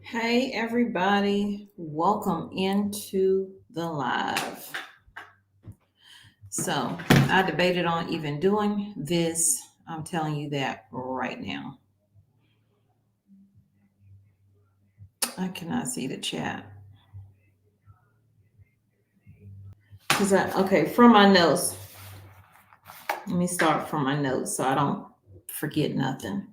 Hey, everybody, welcome into the live. So, I debated on even doing this. I'm telling you that right now. I cannot see the chat. Okay, from my notes, let me start from my notes so I don't forget nothing.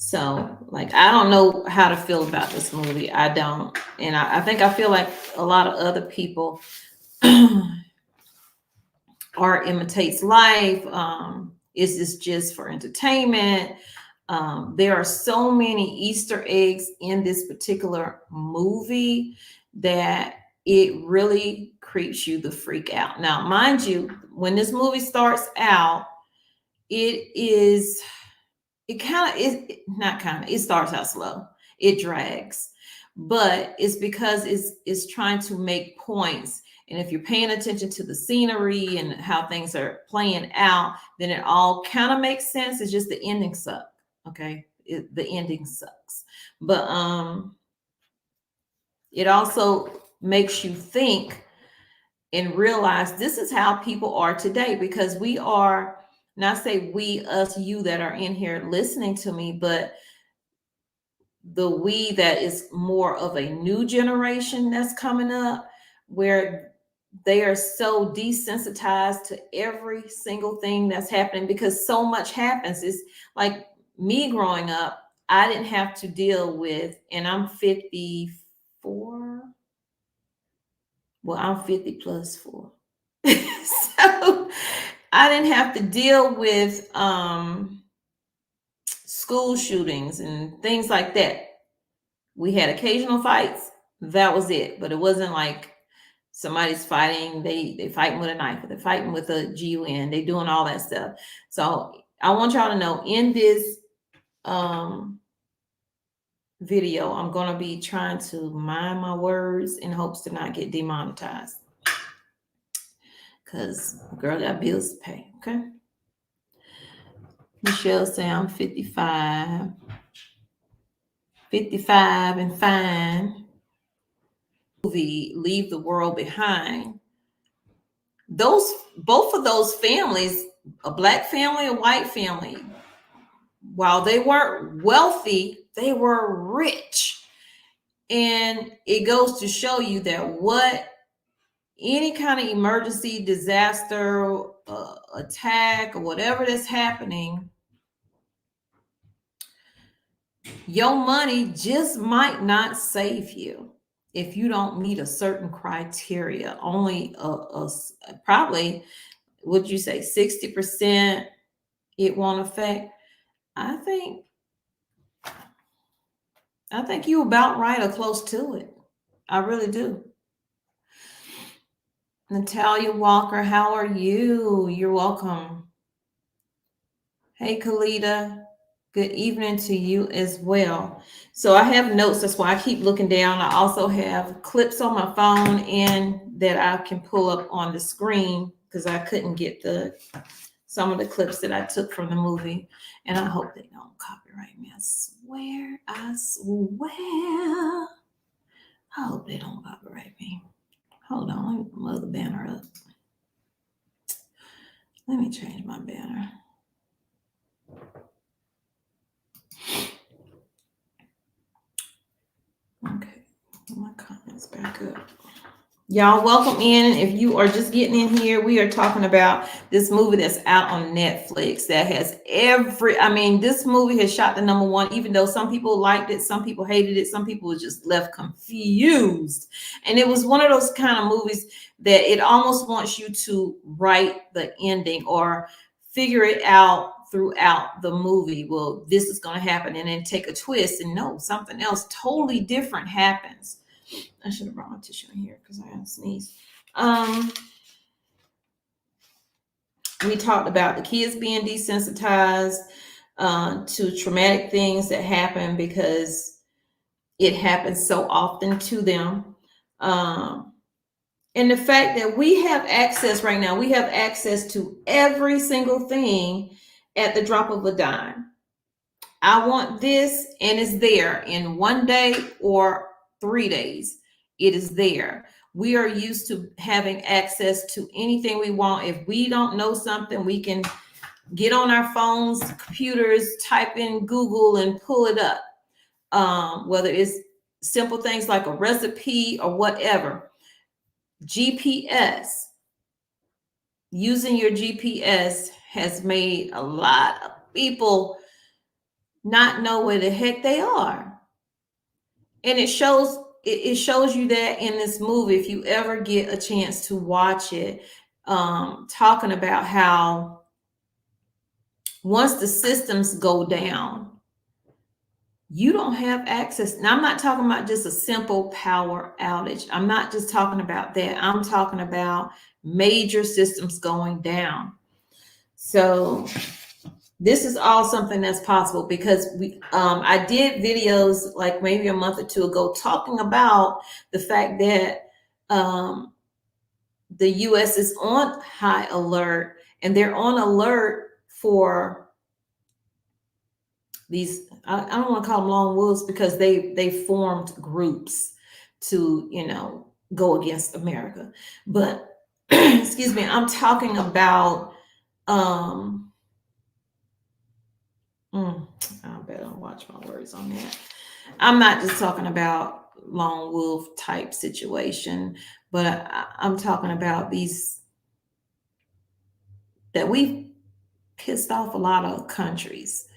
So, like, I don't know how to feel about this movie. I don't. And I think I feel like a lot of other people art imitates life. Is this just for entertainment? There are so many Easter eggs in this particular movie that it really creeps you the freak out. Now, mind you, when this movie starts out, it starts out slow. It drags, but it's because it's trying to make points. And if you're paying attention to the scenery and how things are playing out, then it all kind of makes sense. It's just the ending sucks. Okay, the ending sucks, but it also makes you think and realize this is how people are today, because we are, not say we, us, you that are in here listening to me, but the we that is more of a new generation that's coming up, where they are so desensitized to every single thing that's happening because so much happens. It's like me growing up, I didn't have to deal with, and I'm 54. Well, I'm 50 plus 4. So I didn't have to deal with school shootings and things like that. We had occasional fights. That was it. But it wasn't like somebody's fighting. They fighting with a knife, or they're fighting with a GUN. They doing all that stuff. So I want y'all to know, in this video, I'm gonna be trying to mind my words in hopes to not get demonetized. Cause girl got bills to pay. Okay. Michelle say I'm 55. 55 and fine. Movie Leave the World Behind. Both of those families, a black family, a white family, while they weren't wealthy, they were rich. And it goes to show you that what any kind of emergency, disaster, attack, or whatever that's happening, your money just might not save you if you don't meet a certain criteria. Only probably, would you say 60% it won't affect? I think you about right or close to it. I really do. Natalia Walker, how are you? You're welcome. Hey, Kalita. Good evening to you as well. So I have notes. That's why I keep looking down. I also have clips on my phone and that I can pull up on the screen because I couldn't get some of the clips that I took from the movie. And I hope they don't copyright me. I swear. I hope they don't copyright me. Hold on, let me move the banner up. Let me change my banner. Okay, my comments back up. Y'all, welcome in. If you are just getting in here, we are talking about this movie that's out on Netflix that has this movie has shot the number one, even though some people liked it, some people hated it, some people were just left confused. And it was one of those kind of movies that it almost wants you to write the ending or figure it out throughout the movie. Well, this is going to happen, and then take a twist, and no, something else totally different happens. I should have brought my tissue in here because I had to sneeze. We talked about the kids being desensitized to traumatic things that happen because it happens so often to them. And the fact that we have access right now, we have access to every single thing at the drop of a dime. I want this, and it's there in 1 day or 3 days. It is there. We are used to having access to anything we want. If we don't know something, we can get on our phones, computers, type in Google and pull it up. Whether it's simple things like a recipe or whatever. GPS, using your GPS has made a lot of people not know where the heck they are. And it shows you that in this movie, if you ever get a chance to watch it, talking about how once the systems go down, you don't have access. Now, I'm not talking about just a simple power outage. I'm not just talking about that. I'm talking about major systems going down. So this is all something that's possible because I did videos like maybe a month or two ago talking about the fact that the U.S. is on high alert, and they're on alert for these. I don't want to call them lone wolves because they formed groups to go against America. But excuse me, I'm talking about. I better watch my words on that. I'm not just talking about lone wolf type situation, but I'm talking about these that we've pissed off a lot of countries.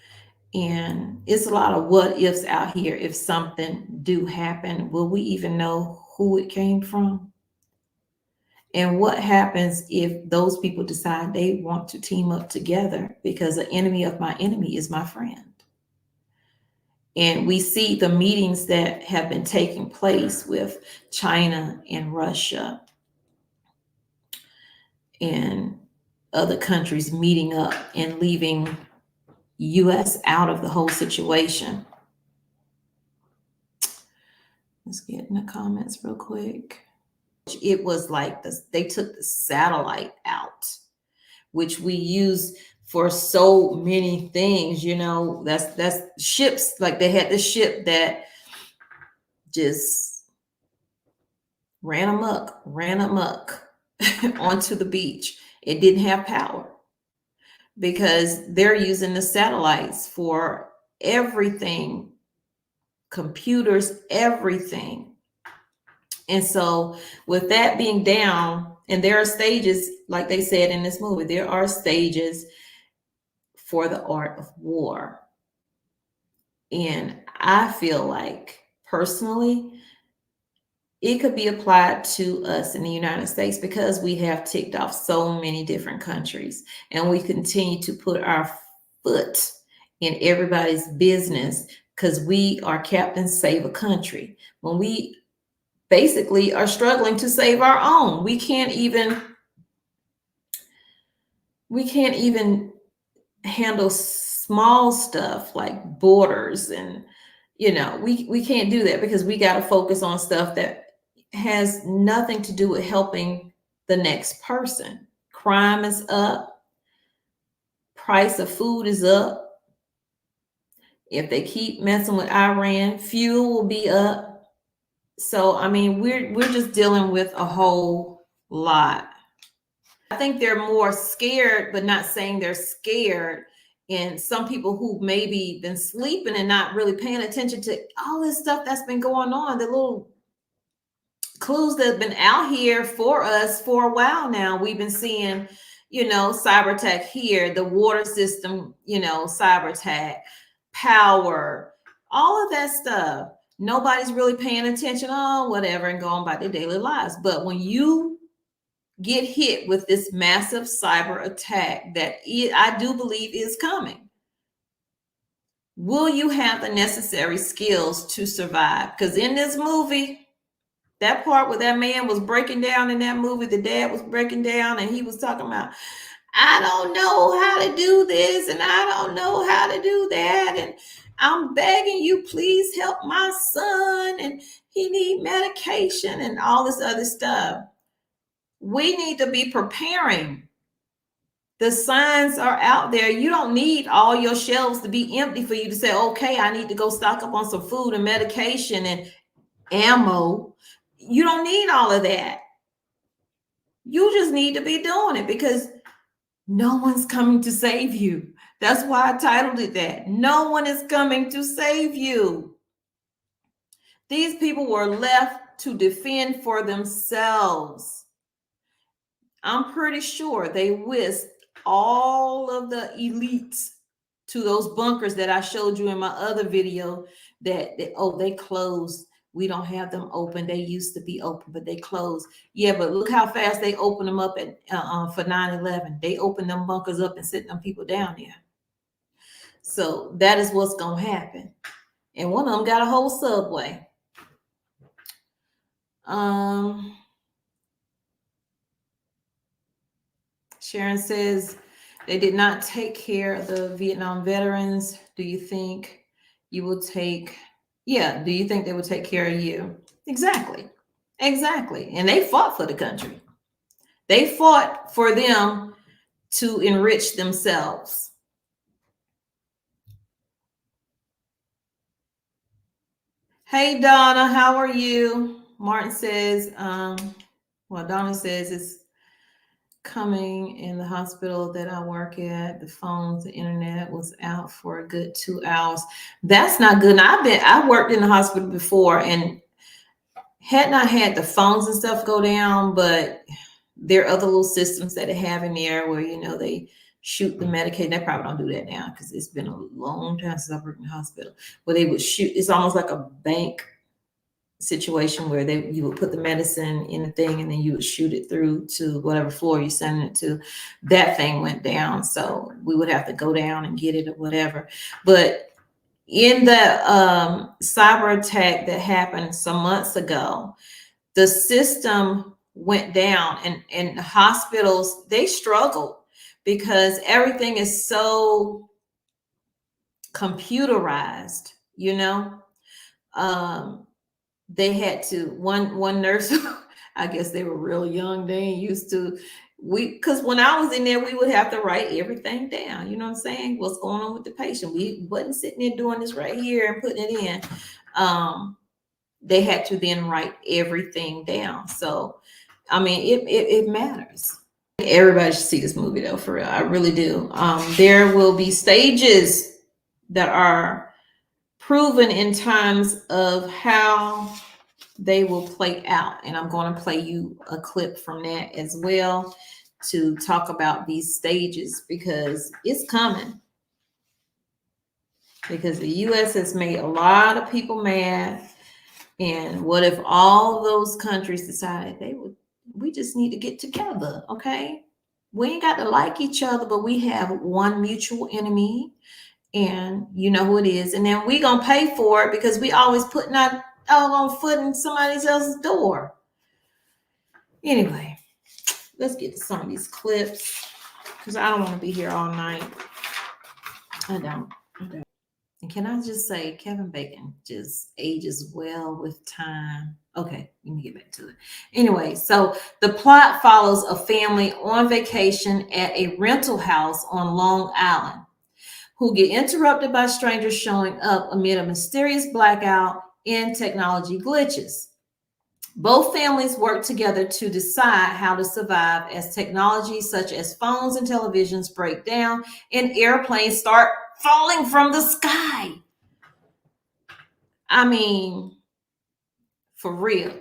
And it's a lot of what ifs out here. If something do happen, will we even know who it came from? And what happens if those people decide they want to team up together because the enemy of my enemy is my friend? And we see the meetings that have been taking place with China and Russia and other countries meeting up and leaving U.S. out of the whole situation. Let's get in the comments real quick. It was like this, they took the satellite out, which we use for so many things. That's ships. Like they had this ship that just ran amok onto the beach. It didn't have power because they're using the satellites for everything, computers, everything. And so with that being down, and there are stages, like they said in this movie, there are stages for the art of war. And I feel like personally, it could be applied to us in the United States because we have ticked off so many different countries and we continue to put our foot in everybody's business because we are Captain Save a Country. When we basically are struggling to save our own, we can't even handle small stuff like borders, and we can't do that because we got to focus on stuff that has nothing to do with helping the next person. Crime is up, price of food is up. If they keep messing with Iran, fuel will be up. So we're just dealing with a whole lot. I think they're more scared, but not saying they're scared. And some people who maybe been sleeping and not really paying attention to all this stuff that's been going on, the little clues that have been out here for us for a while now. We've been seeing, cyber attack here, the water system, cyber attack, power, all of that stuff. Nobody's really paying attention, oh, whatever, and going about their daily lives. But when you get hit with this massive cyber attack that I do believe is coming, will you have the necessary skills to survive? Because in this movie, that part where that man was breaking down in that movie, the dad was breaking down and he was talking about, I don't know how to do this and I don't know how to do that. And I'm begging you, please help my son. And he need medication and all this other stuff. We need to be preparing. The signs are out there. You don't need all your shelves to be empty for you to say, okay, I need to go stock up on some food and medication and ammo. You don't need all of that. You just need to be doing it because no one's coming to save you. That's why I titled it that. No one is coming to save you. These people were left to defend for themselves. I'm pretty sure they whisked all of the elites to those bunkers that I showed you in my other video that they closed. We don't have them open. They used to be open, but they closed. Yeah, but look how fast they opened them up for 9/11. They opened them bunkers up and sent them people down there. So that is what's going to happen. And one of them got a whole subway. Sharon says they did not take care of the Vietnam veterans. Do you think you will take? Yeah. Do you think they will take care of you? Exactly. Exactly. And they fought for the country. They fought for them to enrich themselves. Hey, Donna, how are you? Martin says, Donna says it's coming in the hospital that I work at. The phones, the internet was out for a good 2 hours. That's not good. Now, I worked in the hospital before and had not had the phones and stuff go down, but there are other little systems that they have in there where, they shoot the medication. They probably don't do that now because it's been a long time since I worked in the hospital, where they would shoot. It's almost like a bank situation where you would put the medicine in the thing and then you would shoot it through to whatever floor you're sending it to. That thing went down, so we would have to go down and get it or whatever. But in the cyber attack that happened some months ago, the system went down and the hospitals, they struggled because everything is so computerized, they had to one nurse I guess they were real young, they ain't used to, because when I was in there we would have to write everything down, you know what I'm saying, what's going on with the patient. We wasn't sitting there doing this right here and putting it in. They had to then write everything down. So I mean it matters. Everybody should see this movie though, for real. I really do. There will be stages that are proven in terms of how they will play out. And I'm going to play you a clip from that as well to talk about these stages because it's coming. Because the U.S. has made a lot of people mad. And what if all those countries decided we just need to get together, okay? We ain't got to like each other, but we have one mutual enemy. And you know who it is. And then we going to pay for it because we always putting our on foot in somebody else's door. Anyway, let's get to some of these clips because I don't want to be here all night. I don't. And can I just say, Kevin Bacon just ages well with time. Okay, let me get back to it. Anyway, so the plot follows a family on vacation at a rental house on Long Island who get interrupted by strangers showing up amid a mysterious blackout and technology glitches. Both families work together to decide how to survive as technology such as phones and televisions break down and airplanes start falling from the sky. I mean, for real.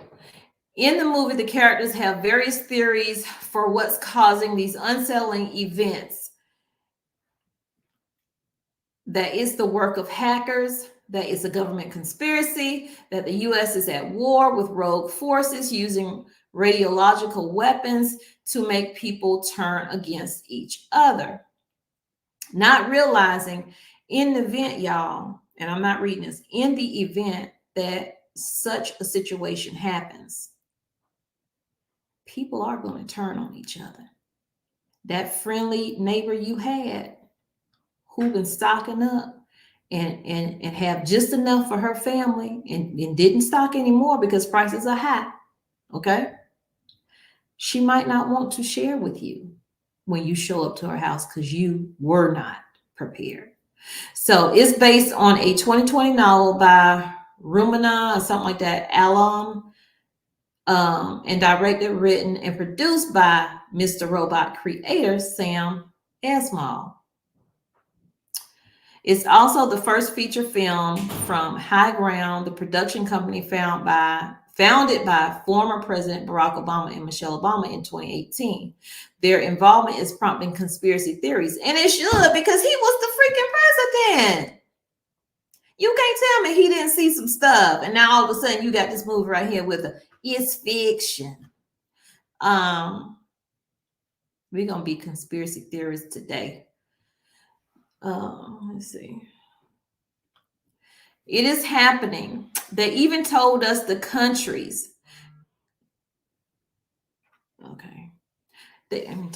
In the movie, the characters have various theories for what's causing these unsettling events. That is the work of hackers, that is a government conspiracy, that the US is at war with rogue forces using radiological weapons to make people turn against each other. Not realizing in the event, y'all, and I'm not reading this, in the event that such a situation happens, people are going to turn on each other. That friendly neighbor you had who been stocking up and have just enough for her family and didn't stock anymore because prices are high, okay? She might not want to share with you when you show up to her house because you were not prepared. So it's based on a 2020 novel by Rumina or something like that, Alam, and directed, written, and produced by Mr. Robot creator Sam Esmail. It's also the first feature film from High Ground, the production company founded by former President Barack Obama and Michelle Obama in 2018. Their involvement is prompting conspiracy theories, and it should because he was the freaking president. You can't tell me he didn't see some stuff, and now all of a sudden you got this movie right here with it's fiction. We're gonna be conspiracy theorists today. Let's see. It is happening. They even told us the countries. Okay. Let me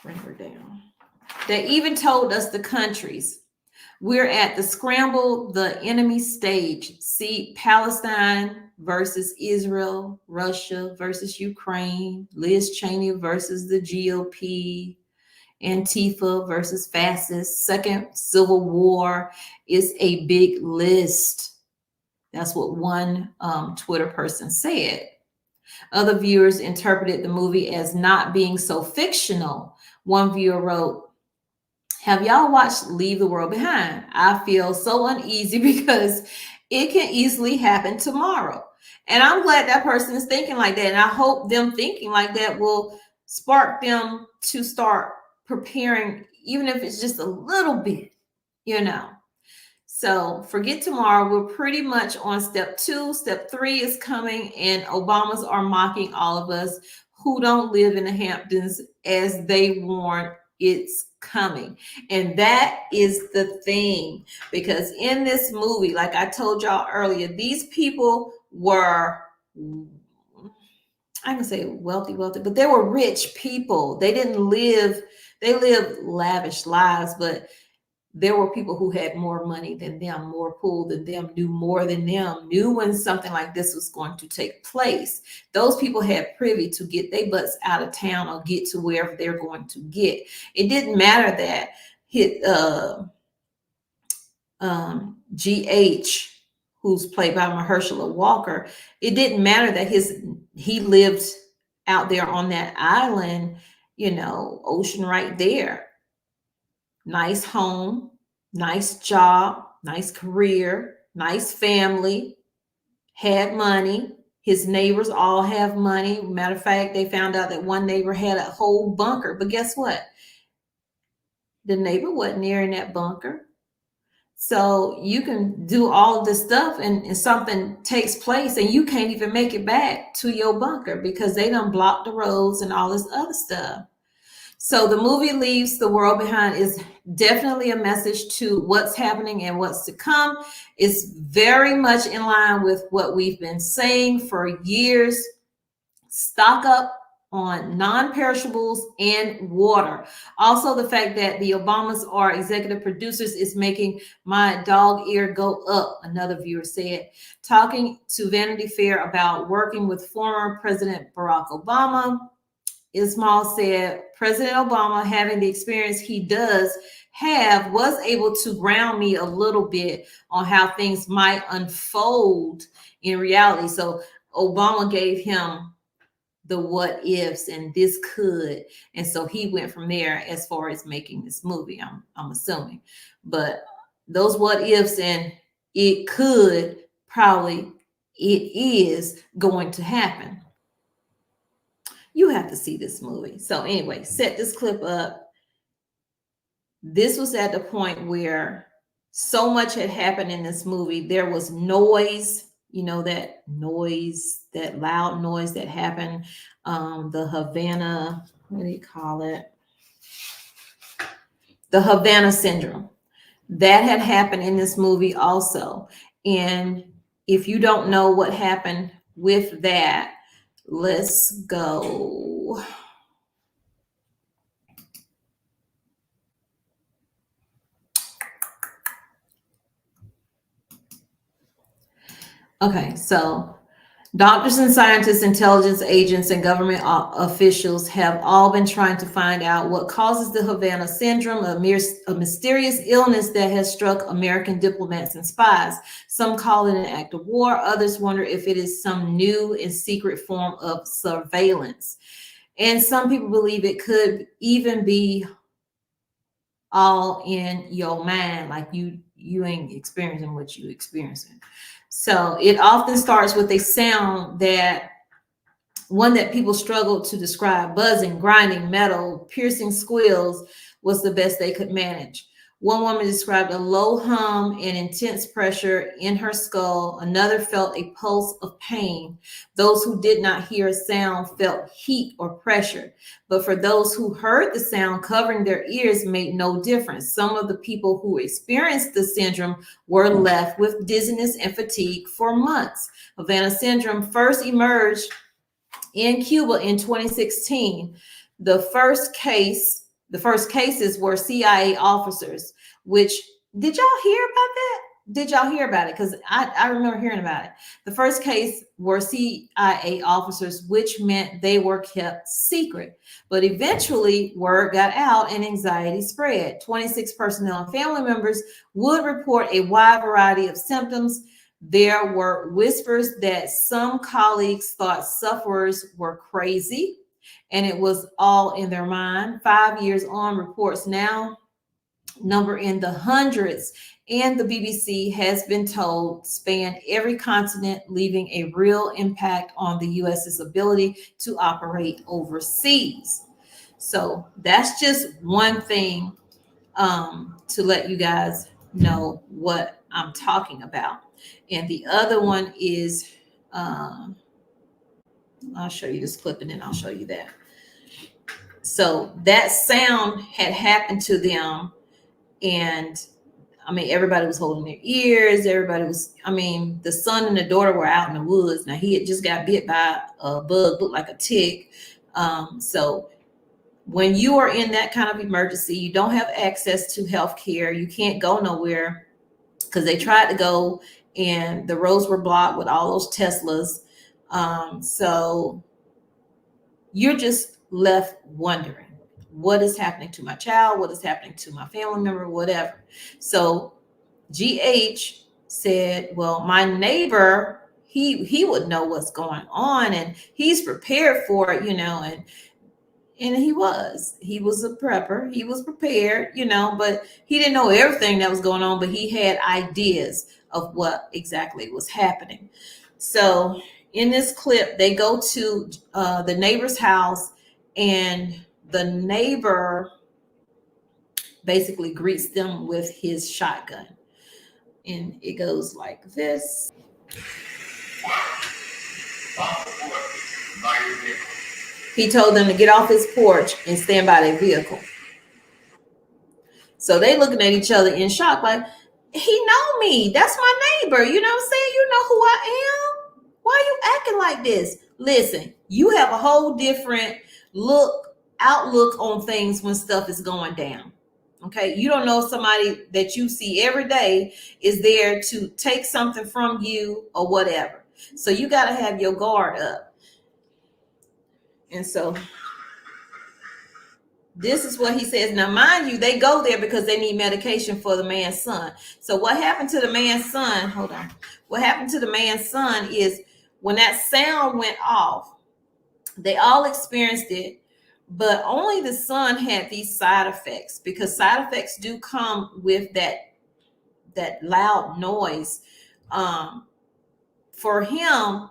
bring her down. They even told us the countries. We're at the scramble, the enemy stage. See, Palestine versus Israel, Russia versus Ukraine, Liz Cheney versus the GOP, Antifa versus fascists, second civil war is a big list. That's what one Twitter person said. Other viewers interpreted the movie as not being so fictional. One viewer wrote, have y'all watched Leave the World Behind? I feel so uneasy because it can easily happen tomorrow. And I'm glad that person is thinking like that. And I hope them thinking like that will spark them to start preparing, even if it's just a little bit, you know. So forget tomorrow. We're pretty much on step 2. Step 3 is coming, and Obamas are mocking all of us who don't live in the Hamptons as they warn it's coming. And that is the thing, because in this movie, like I told y'all earlier, these people were, I'm gonna say wealthy, but they were rich people. They lived lavish lives, but there were people who had more money than them, more pull than them, knew more than them, knew when something like this was going to take place. Those people had privy to get their butts out of town or get to wherever they're going to get. It didn't matter that GH, who's played by Mahershala Walker, it didn't matter that he lived out there on that island, ocean right there. Nice home, nice job, nice career, nice family, had money. His neighbors all have money. Matter of fact, they found out that one neighbor had a whole bunker. But guess what? The neighbor wasn't near in that bunker. So you can do all of this stuff and something takes place and you can't even make it back to your bunker because they done blocked the roads and all this other stuff. So the movie Leaves the World Behind is definitely a message to what's happening and what's to come. It's very much in line with what we've been saying for years. Stock up on non-perishables and water. Also, the fact that the Obamas are executive producers is making my dog ear go up, another viewer said. Talking to Vanity Fair about working with former President Barack Obama, Ismail said, President Obama, having the experience he does have, was able to ground me a little bit on how things might unfold in reality. So Obama gave him the what ifs and this could. And so he went from there as far as making this movie, I'm assuming. But those what ifs and it could probably, it is going to happen. have to see this movie. So anyway, set this clip up. This was at the point where so much had happened in this movie. There was noise, that noise, that loud noise that happened. The Havana, what do you call it? The Havana syndrome. That had happened in this movie also. And if you don't know what happened with that, let's go. Okay, so doctors and scientists, intelligence agents, and government officials have all been trying to find out what causes the Havana syndrome, a mysterious illness that has struck American diplomats and spies. Some call it an act of war. Others wonder if it is some new and secret form of surveillance. And some people believe it could even be all in your mind, like you ain't experiencing what you experiencing. So it often starts with a sound one that people struggle to describe. Buzzing, grinding, metal, piercing squeals was the best they could manage. One woman described a low hum and intense pressure in her skull. Another felt a pulse of pain. Those who did not hear a sound felt heat or pressure. But for those who heard the sound, covering their ears made no difference. Some of the people who experienced the syndrome were left with dizziness and fatigue for months. Havana syndrome first emerged in Cuba in 2016. The first cases were CIA officers, which, did y'all hear about that? Did y'all hear about it? Because I remember hearing about it. The first case were CIA officers, which meant they were kept secret. But eventually word got out and anxiety spread. 26 personnel and family members would report a wide variety of symptoms. There were whispers that some colleagues thought sufferers were crazy and it was all in their mind. 5 years on, reports now number in the hundreds, and the BBC has been told span every continent, leaving a real impact on the US's ability to operate overseas. So that's just one thing to let you guys know what I'm talking about. And the other one is, I'll show you this clip and then I'll show you that. So that sound had happened to them. And I mean, everybody was holding their ears. Everybody was, the son and the daughter were out in the woods. Now, he had just got bit by a bug, looked like a tick. So when you are in that kind of emergency, you don't have access to health care. You can't go nowhere because they tried to go and the roads were blocked with all those Teslas. So you're just left wondering, what is happening to my child? What is happening to my family member? Whatever. So GH said, well, my neighbor, he would know what's going on and he's prepared for it, and he was a prepper. He was prepared, but he didn't know everything that was going on, but he had ideas of what exactly was happening. So in this clip, they go to the neighbor's house, and the neighbor basically greets them with his shotgun. And it goes like this. He told them to get off his porch and stand by their vehicle. So they looking at each other in shock, like, he know me. That's my neighbor. You know what I'm saying? You know who I am. Why are you acting like this? Listen, you have a whole different outlook on things when stuff is going down. Okay. You don't know somebody that you see every day is there to take something from you or whatever. So you got to have your guard up. And so this is what he says. Now, mind you, they go there because they need medication for the man's son. So what happened to the man's son? Hold on. What happened to the man's son is when that sound went off, they all experienced it, but only the son had these side effects, because side effects do come with that loud noise. For him,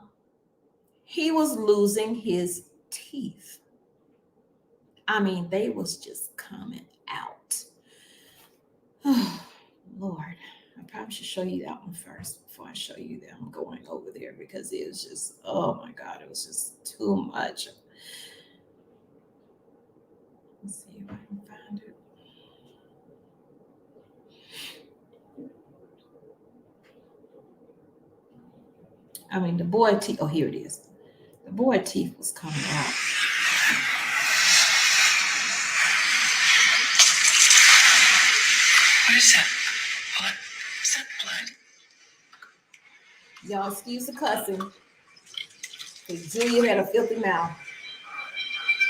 he was losing his teeth. I mean, they was just coming out. Oh, Lord. I probably should show you that one first before I show you that I'm going over there, because it was just, oh my God, it was just too much. Let's see if I can find it. I mean, the boy teeth, oh, here it is. The boy teeth was coming out. What is that? Blood? Is that blood? Y'all excuse the cussing, because Julia had a filthy mouth.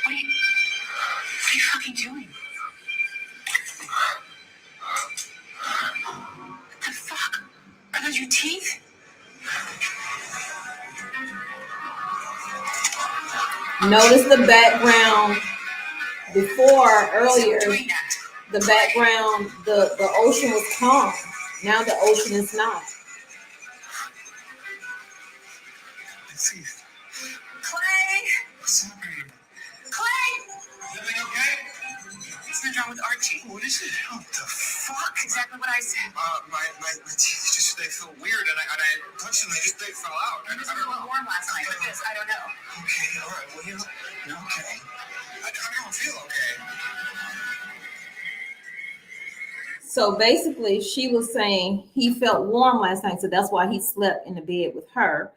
What are you fucking doing? What the fuck? Are those your teeth? Notice the background before, earlier, the background, the ocean was calm. Now the ocean is not. Clay! What's happening? Clay! Everything okay? Something's wrong with Archie. What is it? What the fuck? Exactly what I said. My teeth just, they feel weird, and I touched them, they fell out. I don't know. Warm last night with this. I don't know. Okay, all right. Well, you're okay. I don't feel okay. So basically, she was saying he felt warm last night, so that's why he slept in the bed with her,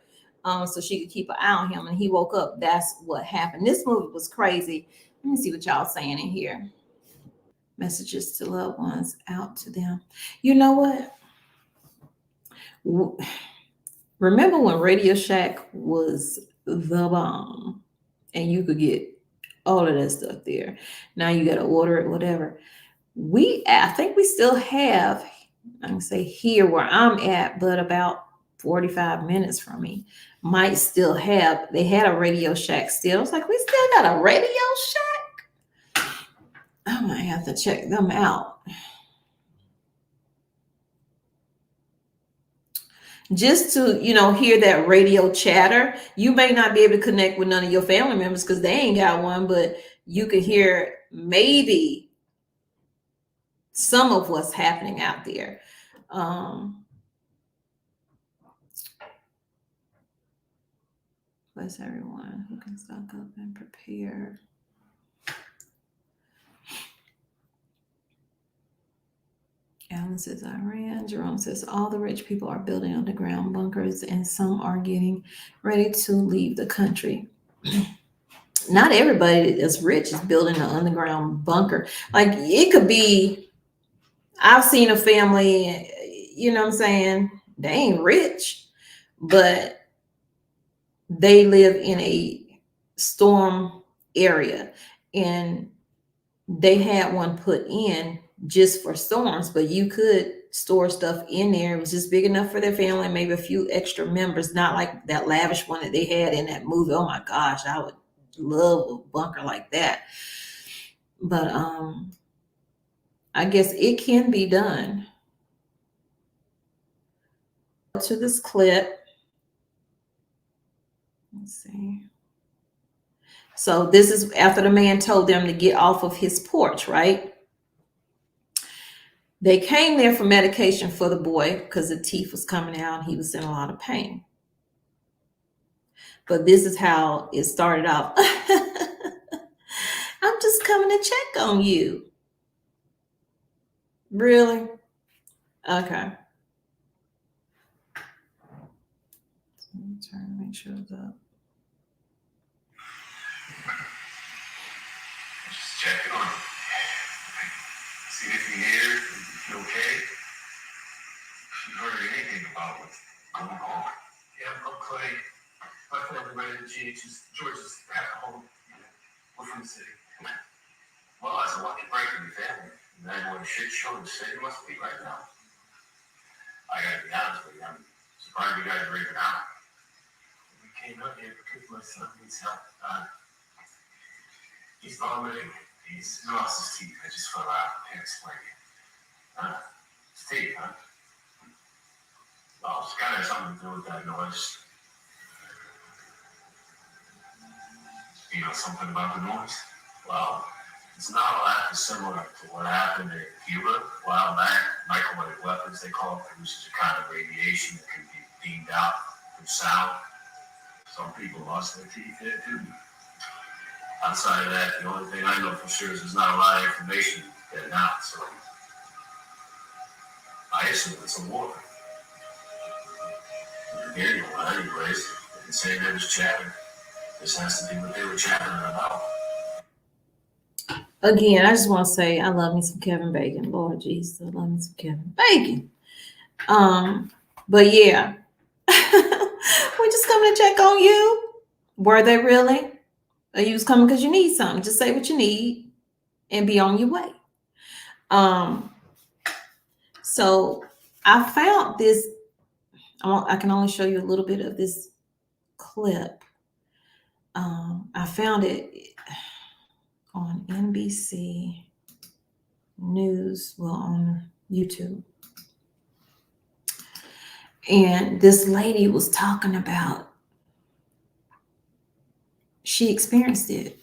so she could keep an eye on him. And he woke up. That's what happened. This movie was crazy. Let me see what y'all saying in here. Messages to loved ones, out to them. You know what? Remember when Radio Shack was the bomb, and you could get all of that stuff there? Now you got to order it, whatever. I think we still have, I can say here where I'm at, but about 45 minutes from me, might still have, they had a Radio Shack still. I was like, we still got a Radio Shack? I might have to check them out. Just to, hear that radio chatter. You may not be able to connect with none of your family members because they ain't got one, but you can hear maybe some of what's happening out there. Bless everyone who can stock up and prepare. Alan says Iran. Jerome says all the rich people are building underground bunkers and some are getting ready to leave the country. Not everybody that's rich is building an underground bunker. Like, it could be, I've seen a family, you know what I'm saying? They ain't rich, but they live in a storm area and they had one put in just for storms, but you could store stuff in there. It was just big enough for their family, maybe a few extra members, not like that lavish one that they had in that movie. Oh my gosh, I would love a bunker like that. But I guess it can be done. To this clip. Let's see. So this is after the man told them to get off of his porch, right? They came there for medication for the boy because the teeth was coming out. He was in a lot of pain. But this is how it started off. I'm just coming to check on you. Really? Okay. I'm trying to make sure it's up. Just checking on you. See if you're here, if you're okay. If you heard anything about what's going on. Yeah, I'm Clay. My family ran into George's back home. We're from the city. Well, that's a lucky break in your family. Imagine what a shit show the city must be right now. I gotta be honest with you, I'm surprised you guys are even out. We came out here because my son needs help. He's vomiting. He's lost his teeth. I just fell out. Can't explain it. His teeth, huh? Well, it's gotta have something to do with that noise. You know something about the noise? Well, It's not a lot dissimilar to what happened in Cuba a while back. Microwave weapons, they call it, produces a kind of radiation that can be beamed out through sound. Some people lost their teeth there too. Outside of that, the only thing I know for sure is there's not a lot of information getting out, so I assume it's a war. Again, well, anyways, they didn't say they was chatting. This has to be what they were chatting about. Again, I just want to say I love me some Kevin Bacon. Lord Jesus, I love me some Kevin Bacon. But yeah, we're just coming to check on you. Were they really? Or you was coming because you need something? Just say what you need and be on your way. So I found this. I can only show you a little bit of this clip. I found it on NBC News, well, on YouTube. And this lady was talking about, she experienced it.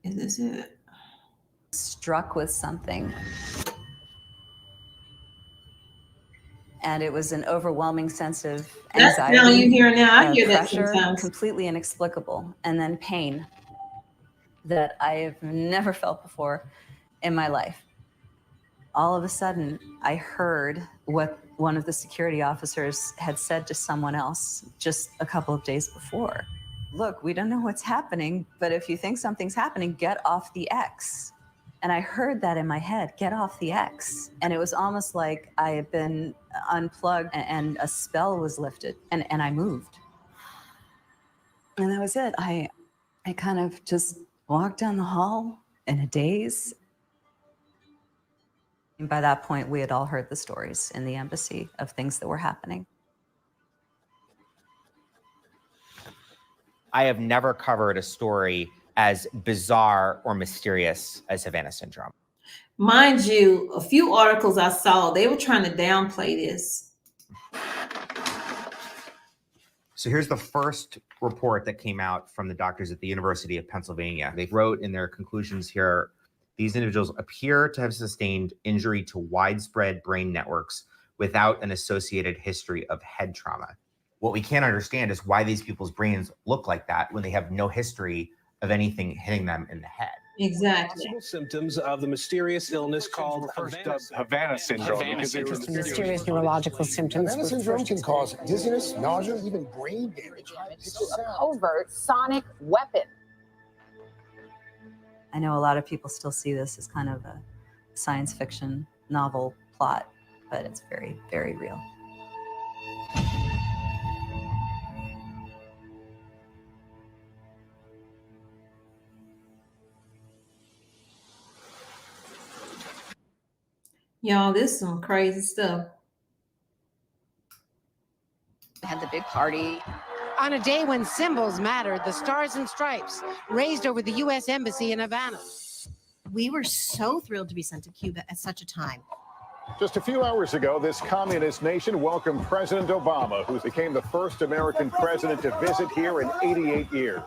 Is this it? Struck with something. And it was an overwhelming sense of anxiety. That's now you hear now. I hear that pressure, sometimes. completely inexplicable. And then pain that I have never felt before in my life. All of a sudden, I heard what one of the security officers had said to someone else just a couple of days before. Look, we don't know what's happening, but if you think something's happening, get off the X. And I heard that in my head, get off the X. And it was almost like I had been unplugged and a spell was lifted and I moved. And that was it. I kind of just walked down the hall in a daze. And by that point, we had all heard the stories in the embassy of things that were happening. I have never covered a story as bizarre or mysterious as Havana syndrome. Mind you, a few articles I saw, they were trying to downplay this. So here's the first report that came out from the doctors at the University of Pennsylvania. They wrote in their conclusions here, these individuals appear to have sustained injury to widespread brain networks without an associated history of head trauma. What we can't understand is why these people's brains look like that when they have no history of anything hitting them in the head. Exactly. Possible symptoms of the mysterious illness called Havana syndrome. Mysterious neurological symptoms. Havana syndrome can cause dizziness, nausea, even brain damage. A covert sonic weapon. I know a lot of people still see this as kind of a science fiction novel plot, but it's very, very real. Y'all, this is some crazy stuff. Had the big party. On a day when symbols mattered, the Stars and Stripes raised over the U.S. Embassy in Havana. We were so thrilled to be sent to Cuba at such a time. Just a few hours ago, this communist nation welcomed President Obama, who became the first American president to visit here in 88 years.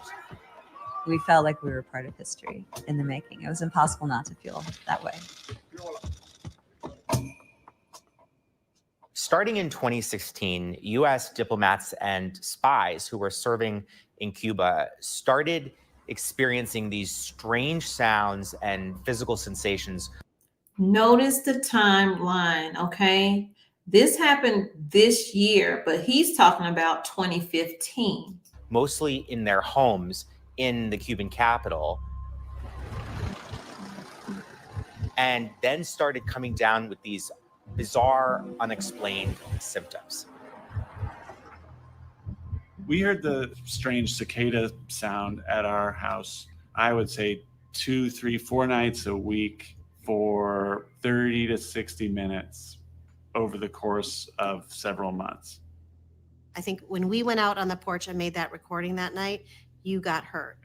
We felt like we were part of history in the making. It was impossible not to feel that way. Starting in 2016, U.S. diplomats and spies who were serving in Cuba started experiencing these strange sounds and physical sensations. Notice the timeline, okay? This happened this year, but he's talking about 2015. Mostly in their homes in the Cuban capital. And then started coming down with these bizarre, unexplained symptoms. We heard the strange cicada sound at our house, I would say 2, 3, 4 nights a week for 30 to 60 minutes over the course of several months. I think when we went out on the porch and made that recording that night, you got hurt.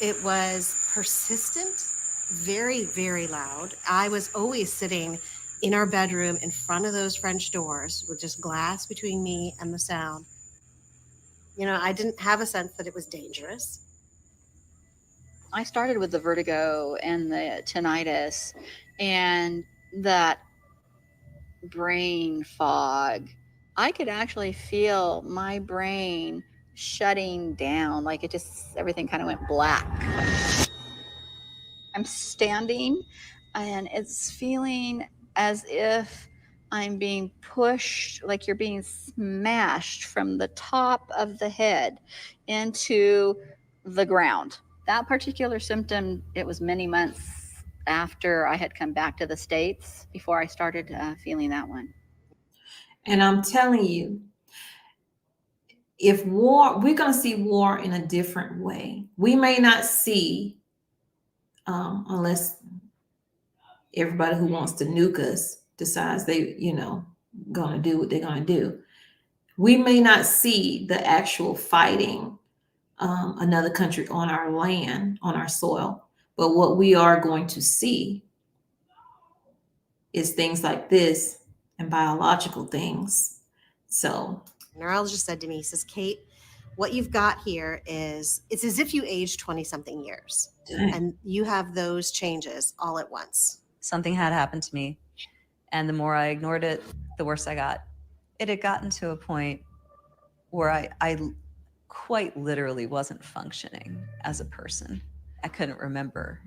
It was persistent, very, very loud. I was always sitting in our bedroom in front of those French doors with just glass between me and the sound. You know, I didn't have a sense that it was dangerous. I started with the vertigo and the tinnitus and that brain fog. I could actually feel my brain shutting down, like it just, everything kind of went black. I'm standing and it's feeling as if I'm being pushed, like you're being smashed from the top of the head into the ground. That particular symptom, it was many months after I had come back to the States before I started feeling that one. And I'm telling you, if war, we're going to see war in a different way. We may not see, unless everybody who wants to nuke us decides they, going to do what they're going to do. We may not see the actual fighting another country on our land, on our soil. But what we are going to see is things like this and biological things. So, neurologist said to me, he says, Kate, what you've got here is, it's as if you aged 20 something years and you have those changes all at once. Something had happened to me, and the more I ignored it, the worse I got. It had gotten to a point where I quite literally wasn't functioning as a person. I couldn't remember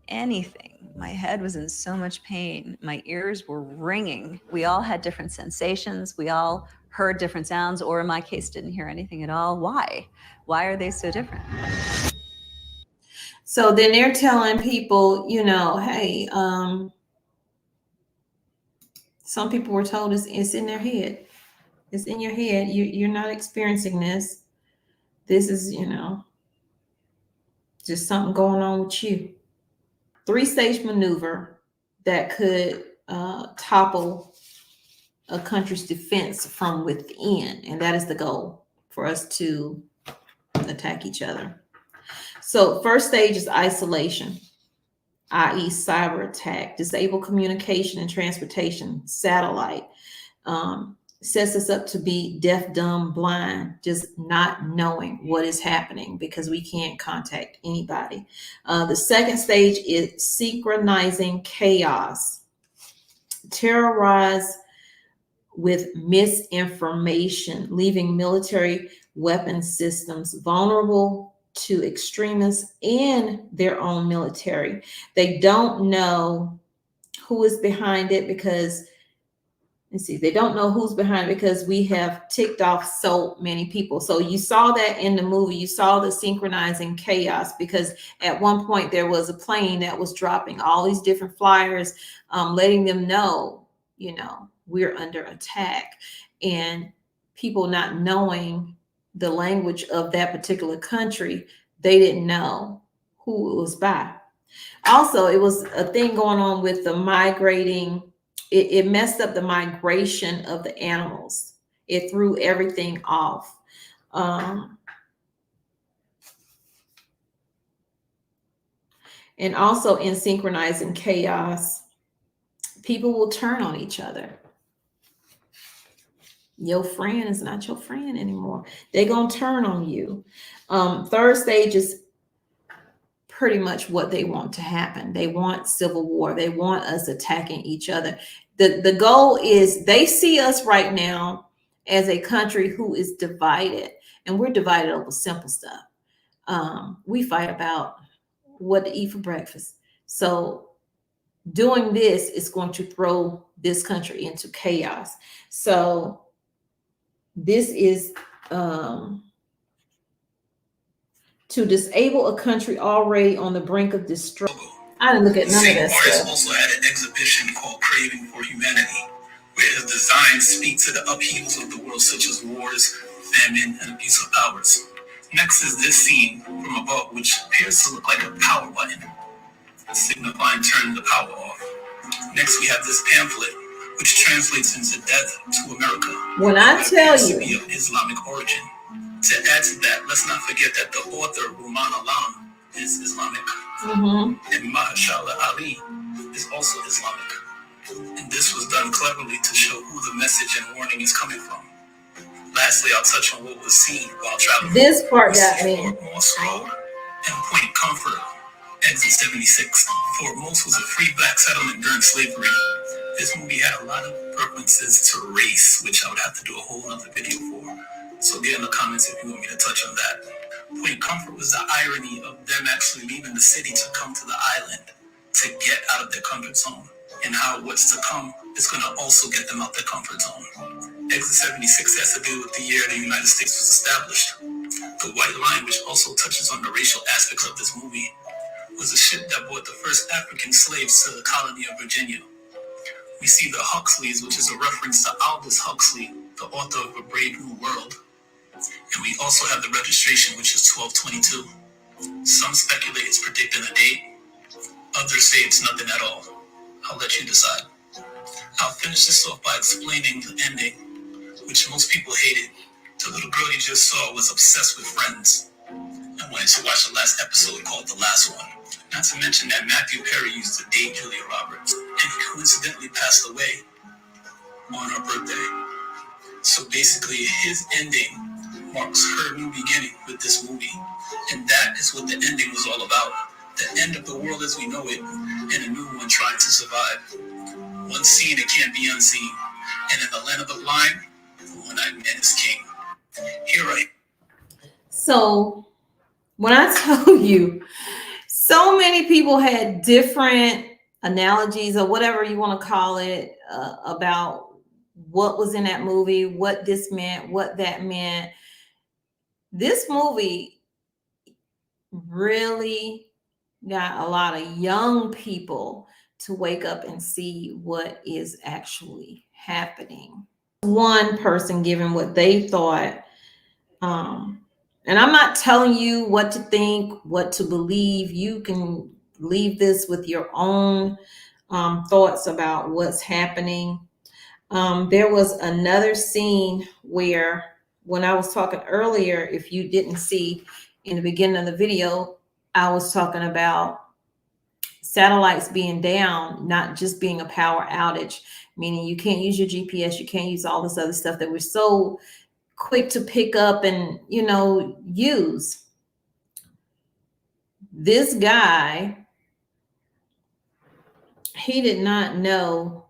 anything. My head was in so much pain. My ears were ringing. We all had different sensations. We all heard different sounds, or in my case, didn't hear anything at all. Why? Why are they so different? So then they're telling people, hey, some people were told it's in their head. It's in your head. You're not experiencing this. This is, just something going on with you. 3-stage maneuver that could topple a country's defense from within. And that is the goal, for us to attack each other. So first stage is isolation, i.e. cyber attack, disable communication and transportation, satellite, sets us up to be deaf, dumb, blind, just not knowing what is happening because we can't contact anybody. The second stage is synchronizing chaos, terrorize with misinformation, leaving military weapon systems vulnerable to extremists and their own military. They don't know who is behind it because, they don't know who's behind it because we have ticked off so many people. So you saw that in the movie. You saw the synchronizing chaos because at one point there was a plane that was dropping all these different flyers, letting them know, we're under attack. And people not knowing the language of that particular country, they didn't know who it was by. Also, it was a thing going on with the migrating. It messed up the migration of the animals. It threw everything off. And also in synchronizing chaos, people will turn on each other. Your friend is not your friend anymore. They're going to turn on you. Third stage is pretty much what they want to happen. They want civil war. They want us attacking each other. The goal is, they see us right now as a country who is divided, and we're divided over simple stuff. We fight about what to eat for breakfast. So doing this is going to throw this country into chaos. So this is to disable a country already on the brink of destruction. I didn't look at none of that stuff. Also had an exhibition called Craving for Humanity, where his designs speak to the upheavals of the world, such as wars, famine, and abuse of powers. Next is this scene from above, which appears to look like a power button, signifying turning the power off. Next, we have this pamphlet, which translates into Death to America. When I tell you, to be of Islamic origin. To add to that, let's not forget that the author, Ruman Alam, is Islamic. And Mashallah Ali is also Islamic. And this was done cleverly to show who the message and warning is coming from. Lastly, I'll touch on what was seen while traveling. This part got me. Fort Moss Road and Point Comfort, exit 76. Fort Moss was a free black settlement during slavery. This movie had a lot of references to race, which I would have to do a whole other video for. So get in the comments if you want me to touch on that. Point Comfort was the irony of them actually leaving the city to come to the island to get out of their comfort zone, and how what's to come is going to also get them out their comfort zone. Exit 76 has to do with the year the United States was established. The White Line, which also touches on the racial aspects of this movie, was a ship that brought the first African slaves to the colony of Virginia. We see the Huxleys, which is a reference to Aldous Huxley, the author of A Brave New World. And we also have the registration, which is 1222. Some speculate it's predicting a date. Others say it's nothing at all. I'll let you decide. I'll finish this off by explaining the ending, which most people hated. The little girl you just saw was obsessed with Friends and wanted to watch the last episode called The Last One. Not to mention that Matthew Perry used to date Julia Roberts, and he coincidentally passed away on her birthday. So basically, his ending marks her new beginning with this movie, and that is what the ending was all about. The end of the world as we know it, and a new one trying to survive. Once seen, it can't be unseen. And in the land of the blind, the one-eyed man is king. Here I am. So when I tell you, so many people had different analogies or whatever you want to call it about what was in that movie, what this meant, what that meant. This movie really got a lot of young people to wake up and see what is actually happening. One person giving what they thought, and I'm not telling you what to think, what to believe. You can leave this with your own thoughts about what's happening. There was another scene where, when I was talking earlier, if you didn't see in the beginning of the video, I was talking about satellites being down, not just being a power outage, meaning you can't use your GPS, you can't use all this other stuff that we're so quick to pick up and, you know, use. This guy, he did not know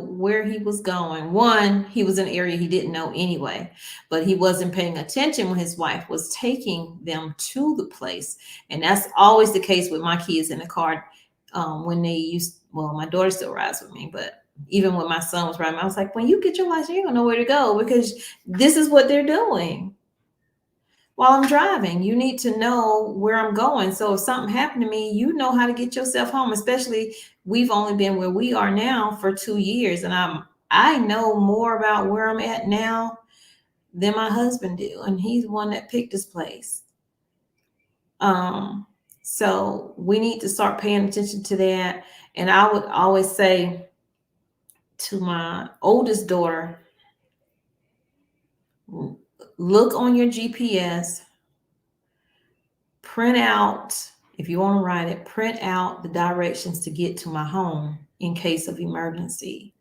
where he was going. One, he was in an area he didn't know anyway, but he wasn't paying attention when his wife was taking them to the place. And that's always the case with my kids in the car. When they used, well, my daughter still rides with me, but even when my son was riding, I was like, when you get your license, you're gonna know where to go, because this is what they're doing. While I'm driving, you need to know where I'm going. So if something happened to me, you know how to get yourself home, especially we've only been where we are now for 2 years. And I know more about where I'm at now than my husband do. And he's the one that picked this place. So we need to start paying attention to that. And I would always say to my oldest daughter, look on your GPS, print out, if you want to write it, print out the directions to get to my home in case of emergency.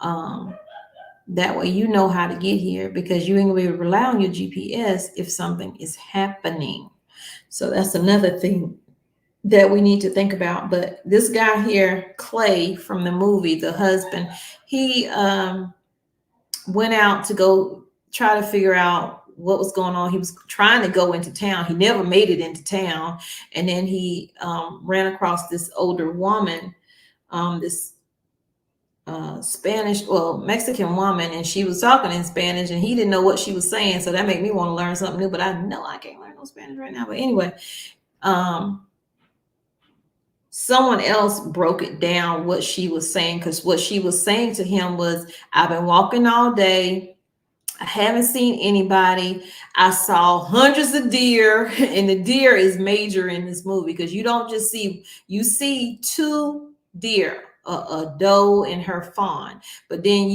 That way you know how to get here, because you ain't gonna be able to rely on your GPS if something is happening. So that's another thing that we need to think about. But this guy here, Clay from the movie, the husband, he went out to go try to figure out what was going on. He was trying to go into town. He never made it into town. And then he ran across this older woman, this Spanish, well, Mexican woman, and she was talking in Spanish, and he didn't know what she was saying. So that made me want to learn something new, but I know I can't learn no Spanish right now. But anyway, someone else broke it down what she was saying, because what she was saying to him was, I've been walking all day. I haven't seen anybody. I saw hundreds of deer, and the deer is major in this movie, because you don't just see, you see 2 deer, a doe and her fawn, but then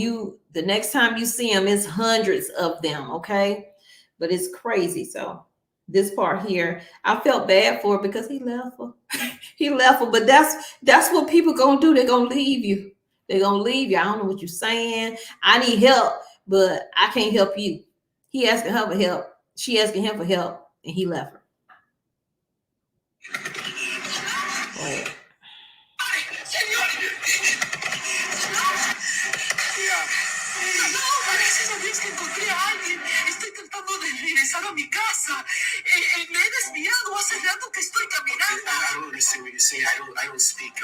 the next time you see them, it's hundreds of them. Okay, but it's crazy. So this part here, I felt bad for it, because he left her. He left her, but that's what people gonna do. They're gonna leave you. They're gonna leave you. I don't know what you're saying. I need help. but I can't help you. He asking her for help. She asking him for help, and he left her. Oh. Gracias a Dios que encontré a alguien. Estoy tratando de regresar a mi casa. Me he desviado. Hace rato que estoy caminando. I don't understand what you're saying. I don't speak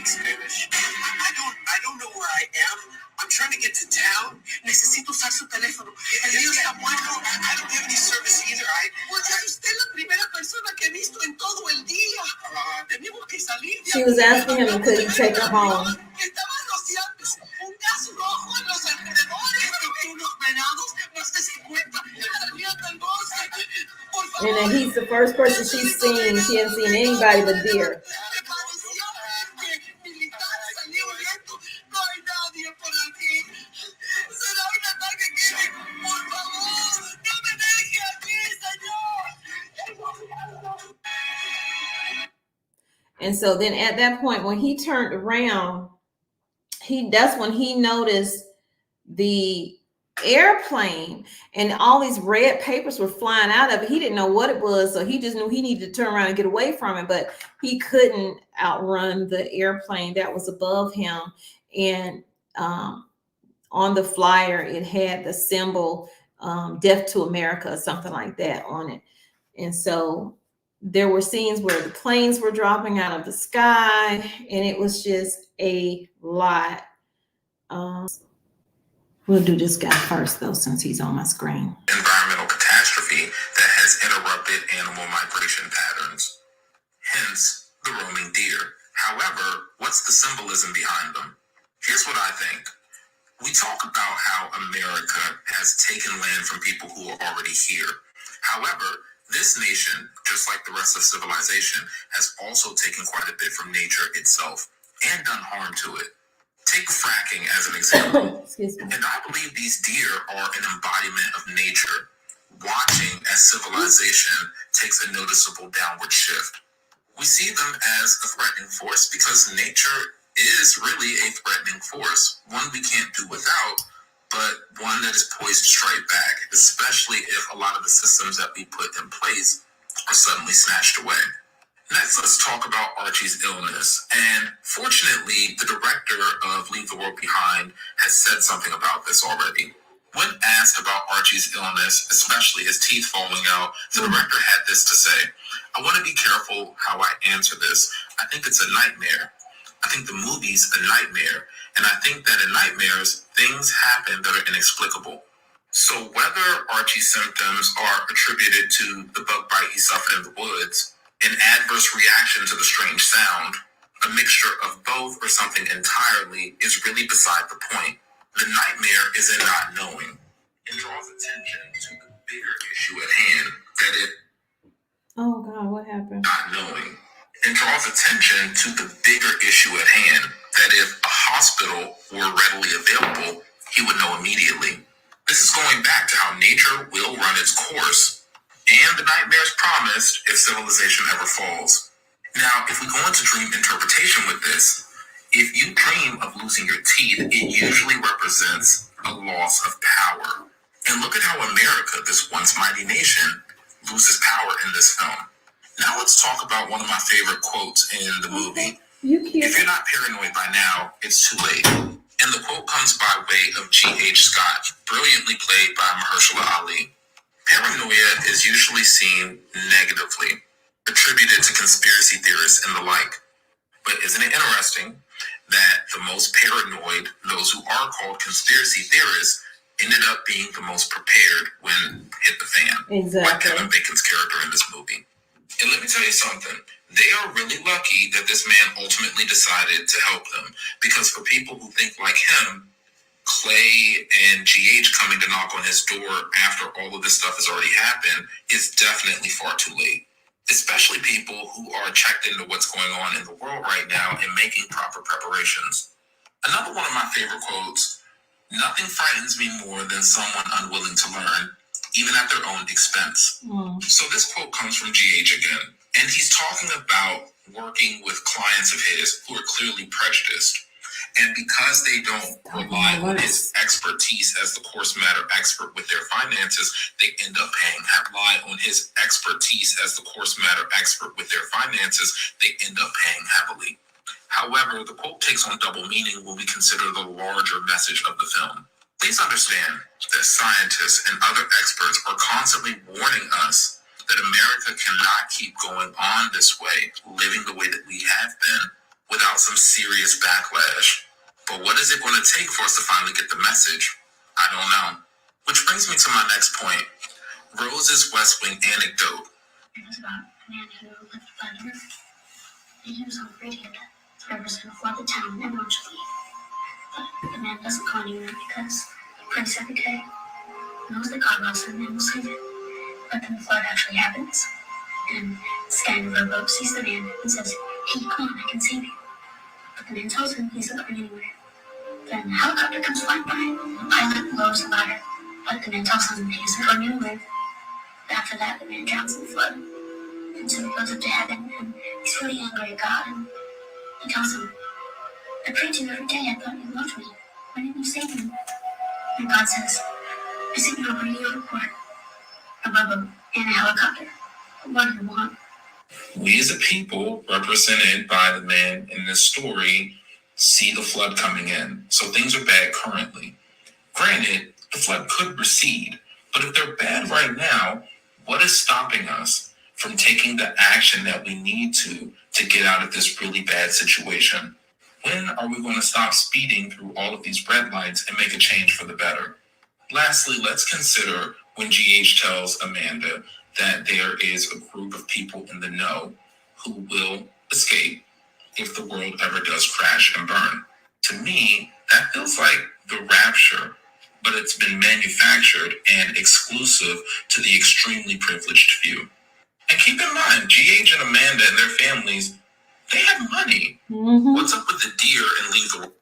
Spanish. I don't know where I am. I'm trying to get to town. Necesito usar su teléfono. El mío está muerto. I don't have any service either. Pues es usted la primera persona que he visto en todo el día. Tenemos que salir. She was asking him, could he take her home? Estaba rociando un gas rojo en los alrededores. Unos venados, más de 50. Salían del bosque. Por favor. And then he's the first person she's seen. She hasn't seen anybody but deer. And so then at that point, when he turned around, that's when he noticed the airplane and all these red papers were flying out of it. He didn't know what it was, so he just knew he needed to turn around and get away from it, but he couldn't outrun the airplane that was above him. And on the flyer, it had the symbol Death to America or something like that on it. And so there were scenes where the planes were dropping out of the sky, and it was just a lot. We'll do this guy first, though, since he's on my screen. Environmental catastrophe that has interrupted animal migration patterns, hence the roaming deer. However, what's the symbolism behind them? Here's what I think. We talk about how America has taken land from people who are already here. However, this nation, just like the rest of civilization, has also taken quite a bit from nature itself and done harm to it. Take fracking as an example. And I believe these deer are an embodiment of nature, watching as civilization takes a noticeable downward shift. We see them as a threatening force because nature is really a threatening force, one we can't do without, but one that is poised to strike back, especially if a lot of the systems that we put in place are suddenly snatched away. Next, let's talk about Archie's illness. And fortunately, the director of Leave the World Behind has said something about this already. When asked about Archie's illness, especially his teeth falling out, the director had this to say: I want to be careful how I answer this. I think it's a nightmare. I think the movie's a nightmare. And I think that in nightmares, things happen that are inexplicable. So whether Archie's symptoms are attributed to the bug bite he suffered in the woods, an adverse reaction to the strange sound, a mixture of both, or something entirely, is really beside the point. The nightmare is in not knowing. It draws attention to the bigger issue at hand, that it... Oh God, what happened? Not knowing. And draws attention to the bigger issue at hand, that if a hospital were readily available, he would know immediately. This is going back to how nature will run its course, and the nightmares promised if civilization ever falls. Now, if we go into dream interpretation with this, if you dream of losing your teeth, it usually represents a loss of power. And look at how America, this once mighty nation, loses power in this film. Now let's talk about one of my favorite quotes in the movie. If you're not paranoid by now, it's too late. And the quote comes by way of G.H. Scott, brilliantly played by Mahershala Ali. Paranoia is usually seen negatively, attributed to conspiracy theorists and the like. But isn't it interesting that the most paranoid, those who are called conspiracy theorists, ended up being the most prepared when hit the fan? Exactly. Like Kevin Bacon's character in this movie. And let me tell you something. They are really lucky that this man ultimately decided to help them. Because for people who think like him, Clay and GH coming to knock on his door after all of this stuff has already happened is definitely far too late. Especially people who are checked into what's going on in the world right now and making proper preparations. Another one of my favorite quotes: nothing frightens me more than someone unwilling to learn, even at their own expense. So this quote comes from GH again, and he's talking about working with clients of his who are clearly prejudiced. And because they don't rely on his expertise as the course matter expert with their finances, they end up rely on his expertise as the course matter expert with their finances, they end up paying heavily. However, the quote takes on double meaning when we consider the larger message of the film. Please understand that scientists and other experts are constantly warning us that America cannot keep going on this way, living the way that we have been, without some serious backlash. But what is it going to take for us to finally get the message? I don't know. Which brings me to my next point. Rose's West Wing anecdote. It was about a man who lived by the river. And he was on the radio that the river's going to flood the town and everyone should leave. But the man doesn't go anywhere because he prays every day. Knows that God loves him and will save him. But then the flood actually happens. And this guy in the rowboat sees the man and says, "Hey, come on, I can save you." But the man tells him he's not going anywhere. Then a helicopter comes flying by. The pilot lowers the ladder. But the man tells him he isn't going anywhere. After that, the man drowns in the flood. And so he goes up to heaven and he's really angry at God. And he tells him, "I prayed to you every day. I thought you loved me. Why didn't you save me?" And God says, "I sent you a radio report, a rowboat, and a helicopter. What do you want?" We as a people, represented by the man in this story, see the flood coming in. So things are bad currently. Granted, the flood could recede, but if they're bad right now, what is stopping us from taking the action that we need to get out of this really bad situation? When are we going to stop speeding through all of these red lights and make a change for the better? Lastly, let's consider when GH tells Amanda that there is a group of people in the know who will escape if the world ever does crash and burn. To me, that feels like the rapture, but it's been manufactured and exclusive to the extremely privileged few. And keep in mind, GH and Amanda and their families, they have money. Mm-hmm. What's up with the deer and leave the...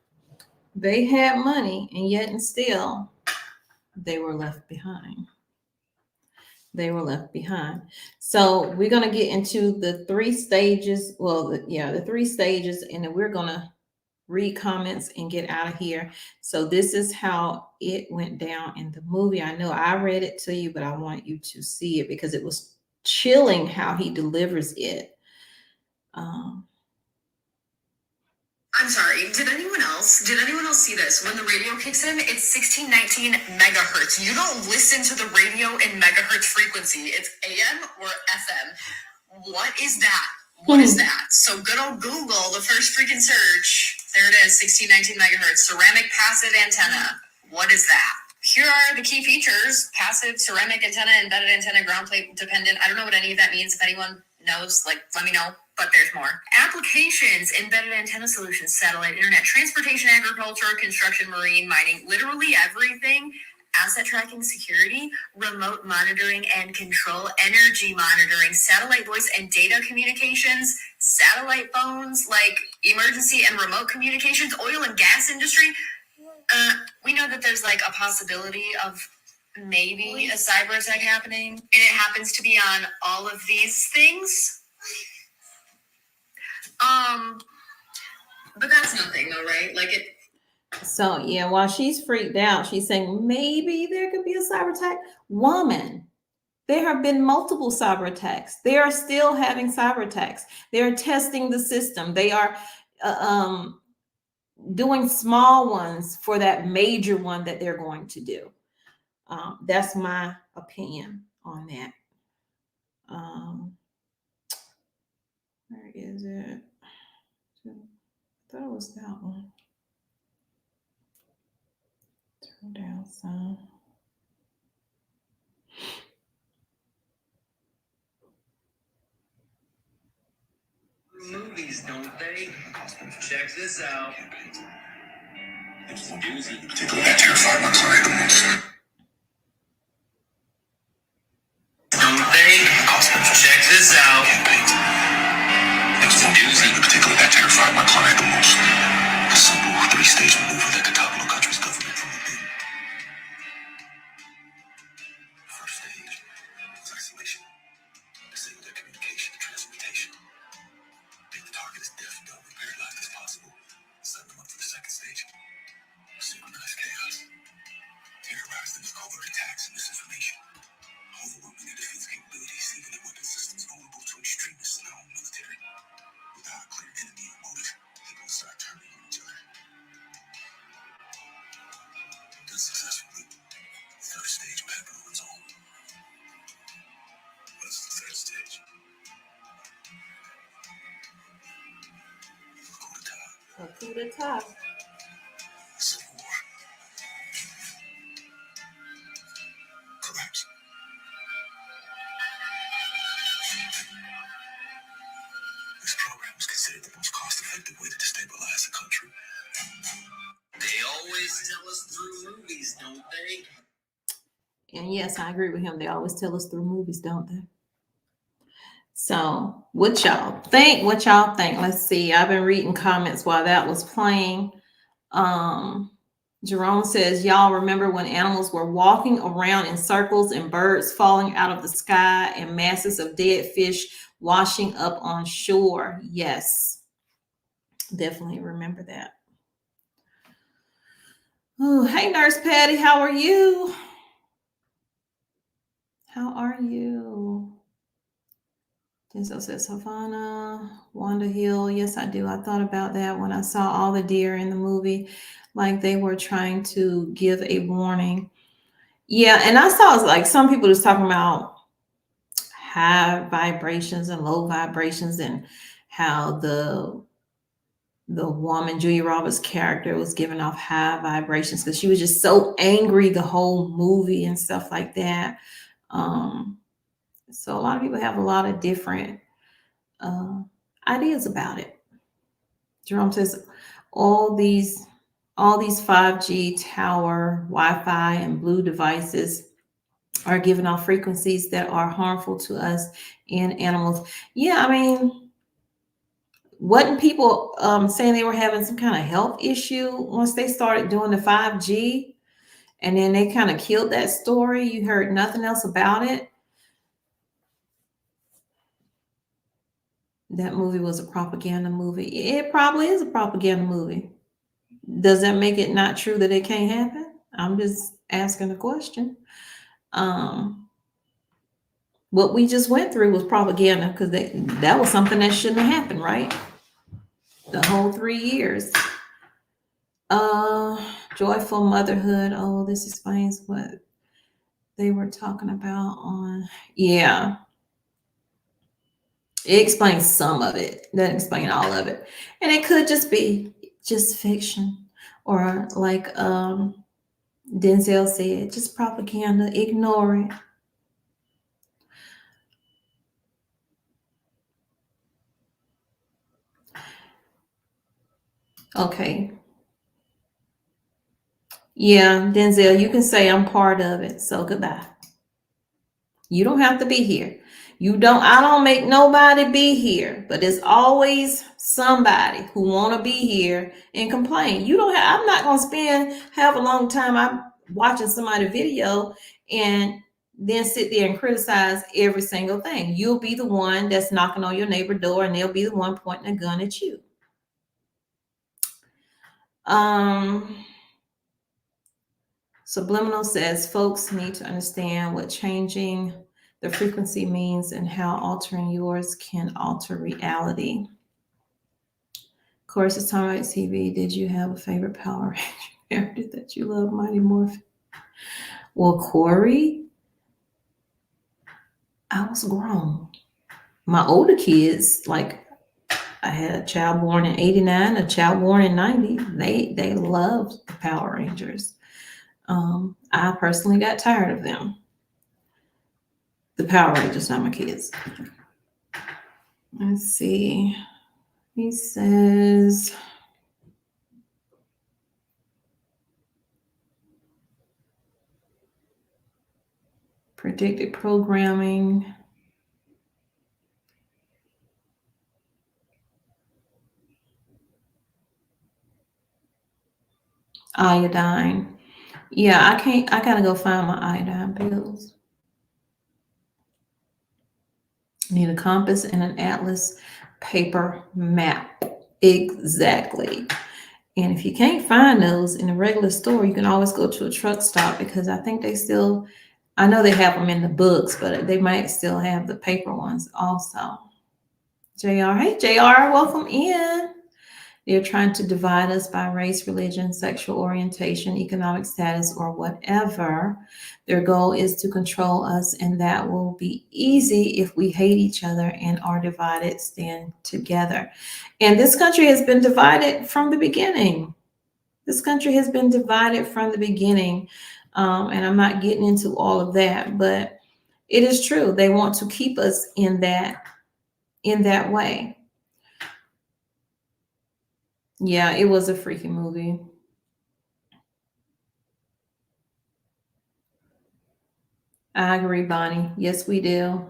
They had money, and yet and still, they were left behind. They were left behind. So we're going to get into the 3 stages. Well, the 3 stages, and then we're going to read comments and get out of here. So this is how it went down in the movie. I know I read it to you, but I want you to see it because it was chilling how he delivers it. I'm sorry, did anyone else see this? When the radio kicks in, it's 1619 megahertz. You don't listen to the radio in megahertz frequency. It's AM or FM. What is that? What is that? So good old Google, the first freaking search. There it is, 1619 megahertz. Ceramic passive antenna. What is that? Here are the key features. Passive ceramic antenna, embedded antenna, ground plate dependent. I don't know what any of that means. If anyone knows, let me know. But there's more. Applications, embedded antenna solutions, satellite, internet, transportation, agriculture, construction, marine, mining, literally everything. Asset tracking, security, remote monitoring and control, energy monitoring, satellite voice and data communications, satellite phones, like emergency and remote communications, oil and gas industry. We know that there's like a possibility of maybe a cyber attack happening, and it happens to be on all of these things. But that's nothing though, right? Like it. So yeah, while she's freaked out, she's saying maybe there could be a cyber attack. Woman, there have been multiple cyber attacks. They are still having cyber attacks. They are testing the system. They are doing small ones for that major one that they're going to do. That's my opinion on that. Where is it? I thought it was that one. Turn down some. Movies, don't they? Check this out. It's a doozy. Particularly that terrified my client the most. Don't they? Check this out. It's a doozy. Particularly that terrified my client the most. A simple 3-stage maneuver that could topple a country's government from within. First stage is isolation. Disable their communication and transmutation. If the target is deaf, dumb, and paralyzed as possible, set them up for the second stage. stage of heaven on its own. What's the third stage? Coup d'etat. Civil war. Collapse. This program was considered the most cost-effective way to destabilize a country. They always tell us through movies, don't they? And yes, I agree with him. They always tell us through movies, don't they? So what y'all think? What y'all think? Let's see. I've been reading comments while that was playing. Jerome says, y'all remember when animals were walking around in circles and birds falling out of the sky and masses of dead fish washing up on shore? Yes, definitely remember that. Oh, hey, Nurse Patty, how are you? How are you? Denzel says, Havana, Wanda Hill. Yes, I do. I thought about that when I saw all the deer in the movie, like they were trying to give a warning. Yeah, and I saw like some people just talking about high vibrations and low vibrations and how the woman, Julia Roberts' character, was giving off high vibrations because she was just so angry the whole movie and stuff like that. So a lot of people have a lot of different ideas about it. Jerome says all these 5G tower, Wi-Fi, and blue devices are giving off frequencies that are harmful to us and animals. Yeah, I mean, wasn't people saying they were having some kind of health issue once they started doing the 5G? And then they kind of killed that story. You heard nothing else about it. That movie was a propaganda movie. It probably is a propaganda movie. Does that make it not true that it can't happen? I'm just asking the question. What we just went through was propaganda because that was something that shouldn't have happened, right? The whole 3 years. Joyful motherhood. Oh, this explains what they were talking about on. Yeah. It explains some of it. Doesn't explain all of it. And it could just be just fiction. Or like Denzel said, just propaganda. Ignore it. Okay. Yeah, Denzel, you can say I'm part of it. So goodbye. You don't have to be here. I don't make nobody be here, but there's always somebody who want to be here and complain. I'm not going to spend half a long time I'm watching somebody's video and then sit there and criticize every single thing. You'll be the one that's knocking on your neighbor's door and they'll be the one pointing a gun at you. Subliminal says folks need to understand what changing the frequency means and how altering yours can alter reality. Of course, it's time right TV. Did you have a favorite Power Ranger character that you love, Mighty Morphin? Well, Corey, I was grown. My older kids, like I had a child born in 89, a child born in 90. They loved the Power Rangers. I personally got tired of them. The Power Rangers, not my kids. Let's see. He says, predicted programming. Iodine. Yeah, I gotta go find my iodine pills. Need a compass and an atlas paper map. Exactly. And if you can't find those in a regular store, you can always go to a truck stop because I think I know they have them in the books, but they might still have the paper ones also. JR, hey JR, welcome in. They're trying to divide us by race, religion, sexual orientation, economic status, or whatever. Their goal is to control us, and that will be easy if we hate each other and are divided, stand together. And this country has been divided from the beginning. This country has been divided from the beginning. And I'm not getting into all of that, but it is true. They want to keep us in that way. Yeah, it was a freaky movie. I agree, Bonnie. Yes, we do.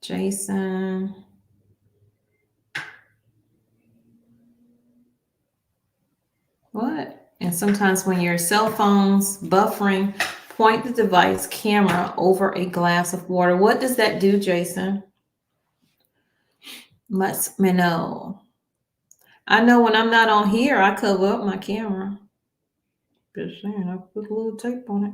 Jason. What? And sometimes when your cell phone's buffering, point the device camera over a glass of water. What does that do, Jason? Let me know. I know when I'm not on here, I cover up my camera. Just saying, I put a little tape on it.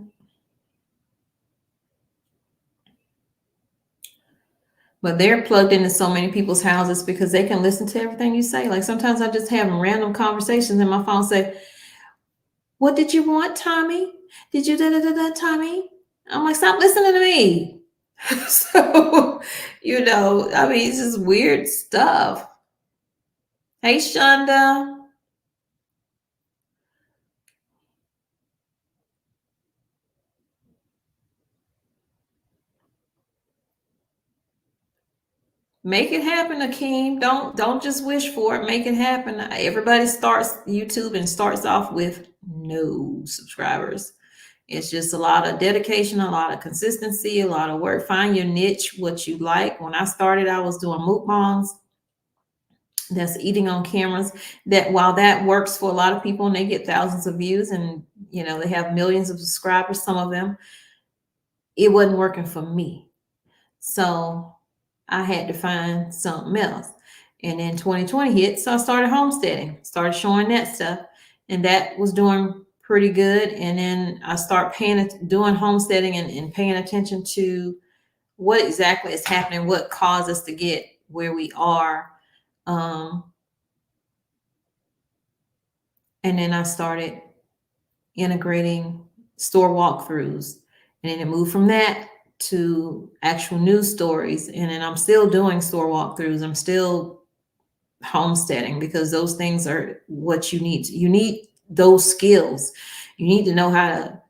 But they're plugged into so many people's houses because they can listen to everything you say. Like sometimes I just have random conversations and my phone say, "What did you want, Tommy? Did you da-da-da-da, Tommy?" I'm like, "Stop listening to me." So, I mean, it's just weird stuff. Hey, Shonda. Make it happen, Akeem. Don't just wish for it. Make it happen. Everybody starts YouTube and starts off with no subscribers. It's just a lot of dedication, a lot of consistency, a lot of work. Find your niche, what you like. When I started, I was doing mukbangs. That's eating on cameras. That while that works for a lot of people and they get thousands of views and they have millions of subscribers, some of them, it wasn't working for me. So I had to find something else. And then 2020 hit, so I started homesteading, started showing that stuff, and that was doing pretty good. And then I start doing homesteading and paying attention to what exactly is happening, what caused us to get where we are. And then I started integrating store walkthroughs, and then it moved from that to actual news stories. And then I'm still doing store walkthroughs. I'm still homesteading because those things are what you need. You need those skills. You need to know how to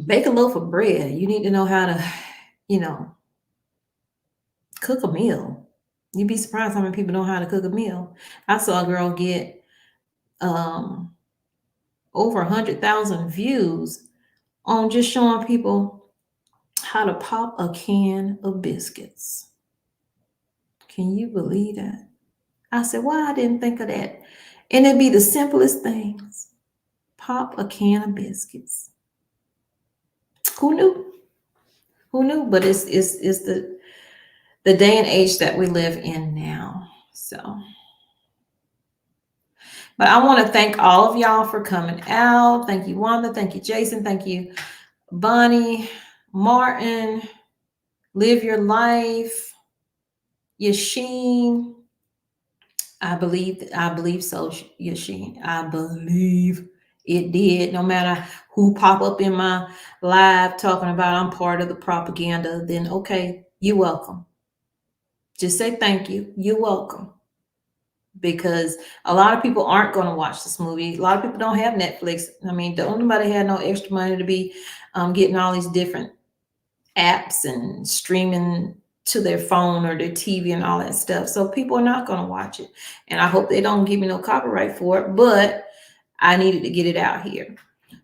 bake a loaf of bread. You need to know how to, cook a meal. You'd be surprised how many people know how to cook a meal. I saw a girl get over 100,000 views on just showing people how to pop a can of biscuits. Can you believe that? I said, why I didn't think of that? And it'd be the simplest things. Pop a can of biscuits. Who knew? Who knew? But it's the day and age that we live in now. So, but I want to thank all of y'all for coming out. Thank you, Wanda. Thank you, Jason. Thank you, Bonnie, Martin. Live your life. Yasheen. I believe so, Yasheen. I believe it did. No matter who pop up in my live talking about I'm part of the propaganda, then okay, you're welcome. Just say thank you. You're welcome. Because a lot of people aren't going to watch this movie. A lot of people don't have Netflix. I mean, don't nobody have no extra money to be getting all these different apps and streaming to their phone or their TV and all that stuff. So people are not going to watch it. And I hope they don't give me no copyright for it, but I needed to get it out here.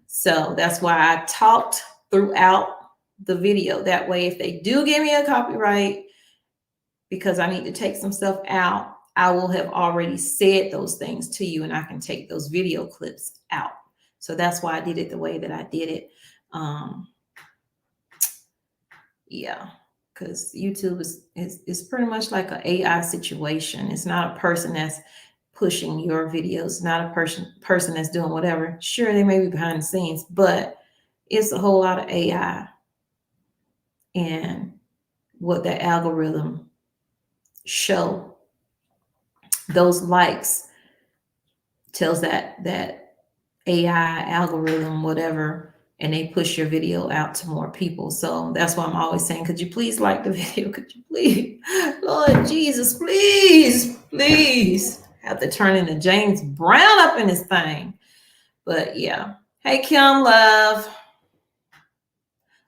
So that's why I talked throughout the video. That way, if they do give me a copyright, because I need to take some stuff out, I will have already said those things to you and I can take those video clips out. So that's why I did it the way that I did it. Yeah, because YouTube is pretty much like an AI situation. It's not a person that's pushing your videos, not a person that's doing whatever. Sure, they may be behind the scenes, but it's a whole lot of AI and what that algorithm show those likes tells that AI algorithm, whatever, and they push your video out to more people. So that's why I'm always saying, could you please like the video? Could you please? Lord Jesus, please, please. Have to turn into James Brown up in this thing. But yeah. Hey, Kim Love.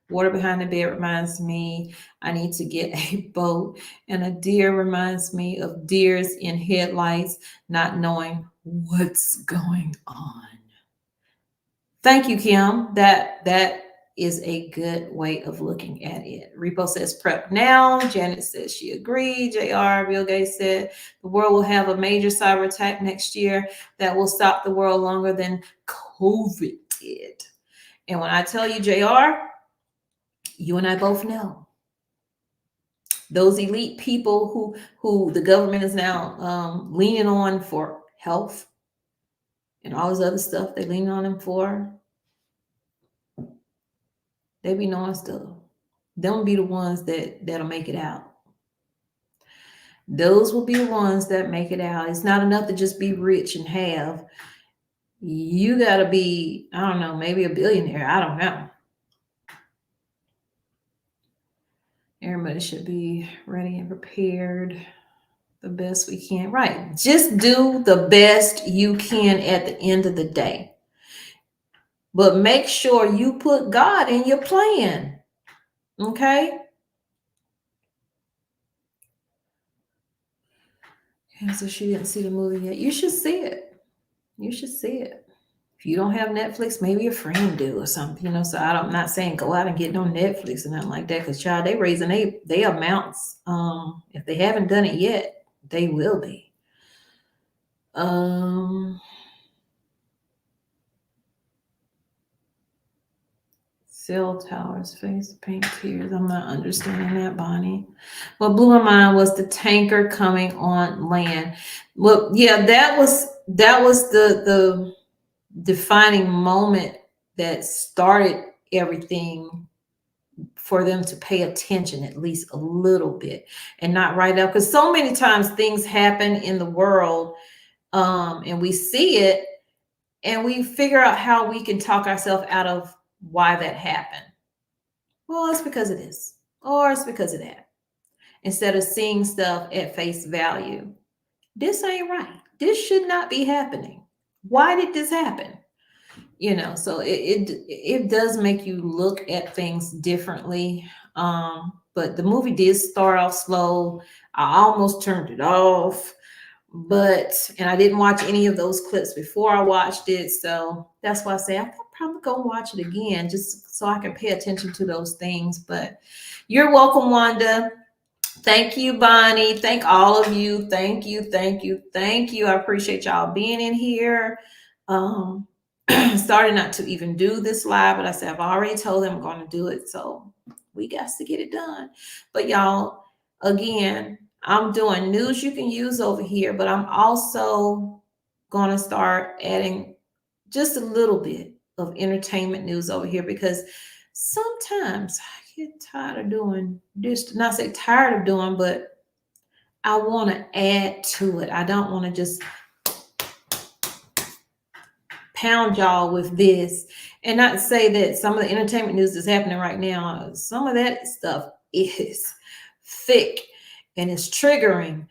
Water behind the bed reminds me I need to get a boat, and a deer reminds me of deers in headlights, not knowing what's going on. Thank you, Kim. That is a good way of looking at it. Repo says prep now. Janet says she agreed. JR, Bill Gates said the world will have a major cyber attack next year that will stop the world longer than COVID did. And when I tell you, JR, you and I both know those elite people who the government is now leaning on for health and all this other stuff they lean on them for, they be knowing stuff. Them be the ones that'll make it out. Those will be the ones that make it out. It's not enough to just be rich and have. You got to be, I don't know, maybe a billionaire. I don't know. Everybody should be ready and prepared the best we can. Right. Just do the best you can at the end of the day. But make sure you put God in your plan. Okay? And so she didn't see the movie yet. You should see it. You should see it. If you don't have Netflix, maybe a friend do or something, you know. So I'm not saying go out and get no Netflix and nothing like that, because child, they raising they amounts. If they haven't done it yet, they will be. Cell towers, face paint tears. I'm not understanding that, Bonnie. What blew my mind was the tanker coming on land. Well, yeah, that was the defining moment that started everything for them to pay attention at least a little bit and not write up, because so many times things happen in the world and we see it and we figure out how we can talk ourselves out of why that happened. Well, it's because of this, or it's because of that, instead of seeing stuff at face value. This ain't right. This should not be happening. Why did this happen? You know, so it does make you look at things differently. But the movie did start off slow. I almost turned it off, and I didn't watch any of those clips before I watched it. So that's why I say I'm probably gonna watch it again just so I can pay attention to those things. But you're welcome, Wanda. Thank you, Bonnie. Thank all of you. Thank you. I appreciate y'all being in here. Started not to even do this live, but I said I've already told them I'm going to do it, so we got to get it done. But y'all, again, I'm doing news you can use over here, but I'm also going to start adding just a little bit of entertainment news over here, because sometimes I get tired of doing this. Not say tired of doing, but I want to add to it. I don't want to just pound y'all with this, and not say that some of the entertainment news that's happening right now, some of that stuff is thick and it's triggering.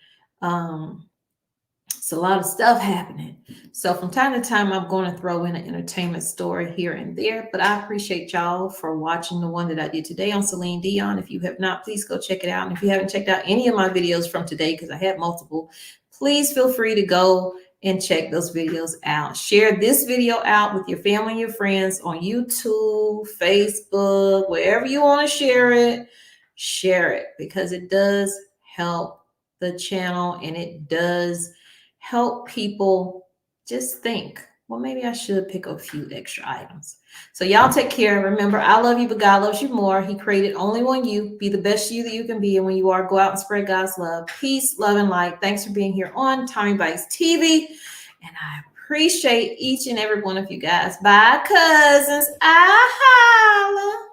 It's a lot of stuff happening. So from time to time, I'm going to throw in an entertainment story here and there, but I appreciate y'all for watching the one that I did today on Celine Dion. If you have not, please go check it out. And if you haven't checked out any of my videos from today, because I had multiple, please feel free to go and check those videos out. Share this video out with your family and your friends on YouTube, Facebook, wherever you want to share it, because it does help the channel and it does help people just think, well, maybe I should pick up a few extra items. So y'all take care. Remember, I love you, but God loves you more. He created only one you. Be the best you that you can be. And when you are, go out and spread God's love. Peace, love, and light. Thanks for being here on Tommy Bites TV. And I appreciate each and every one of you guys. Bye, cousins. I holla.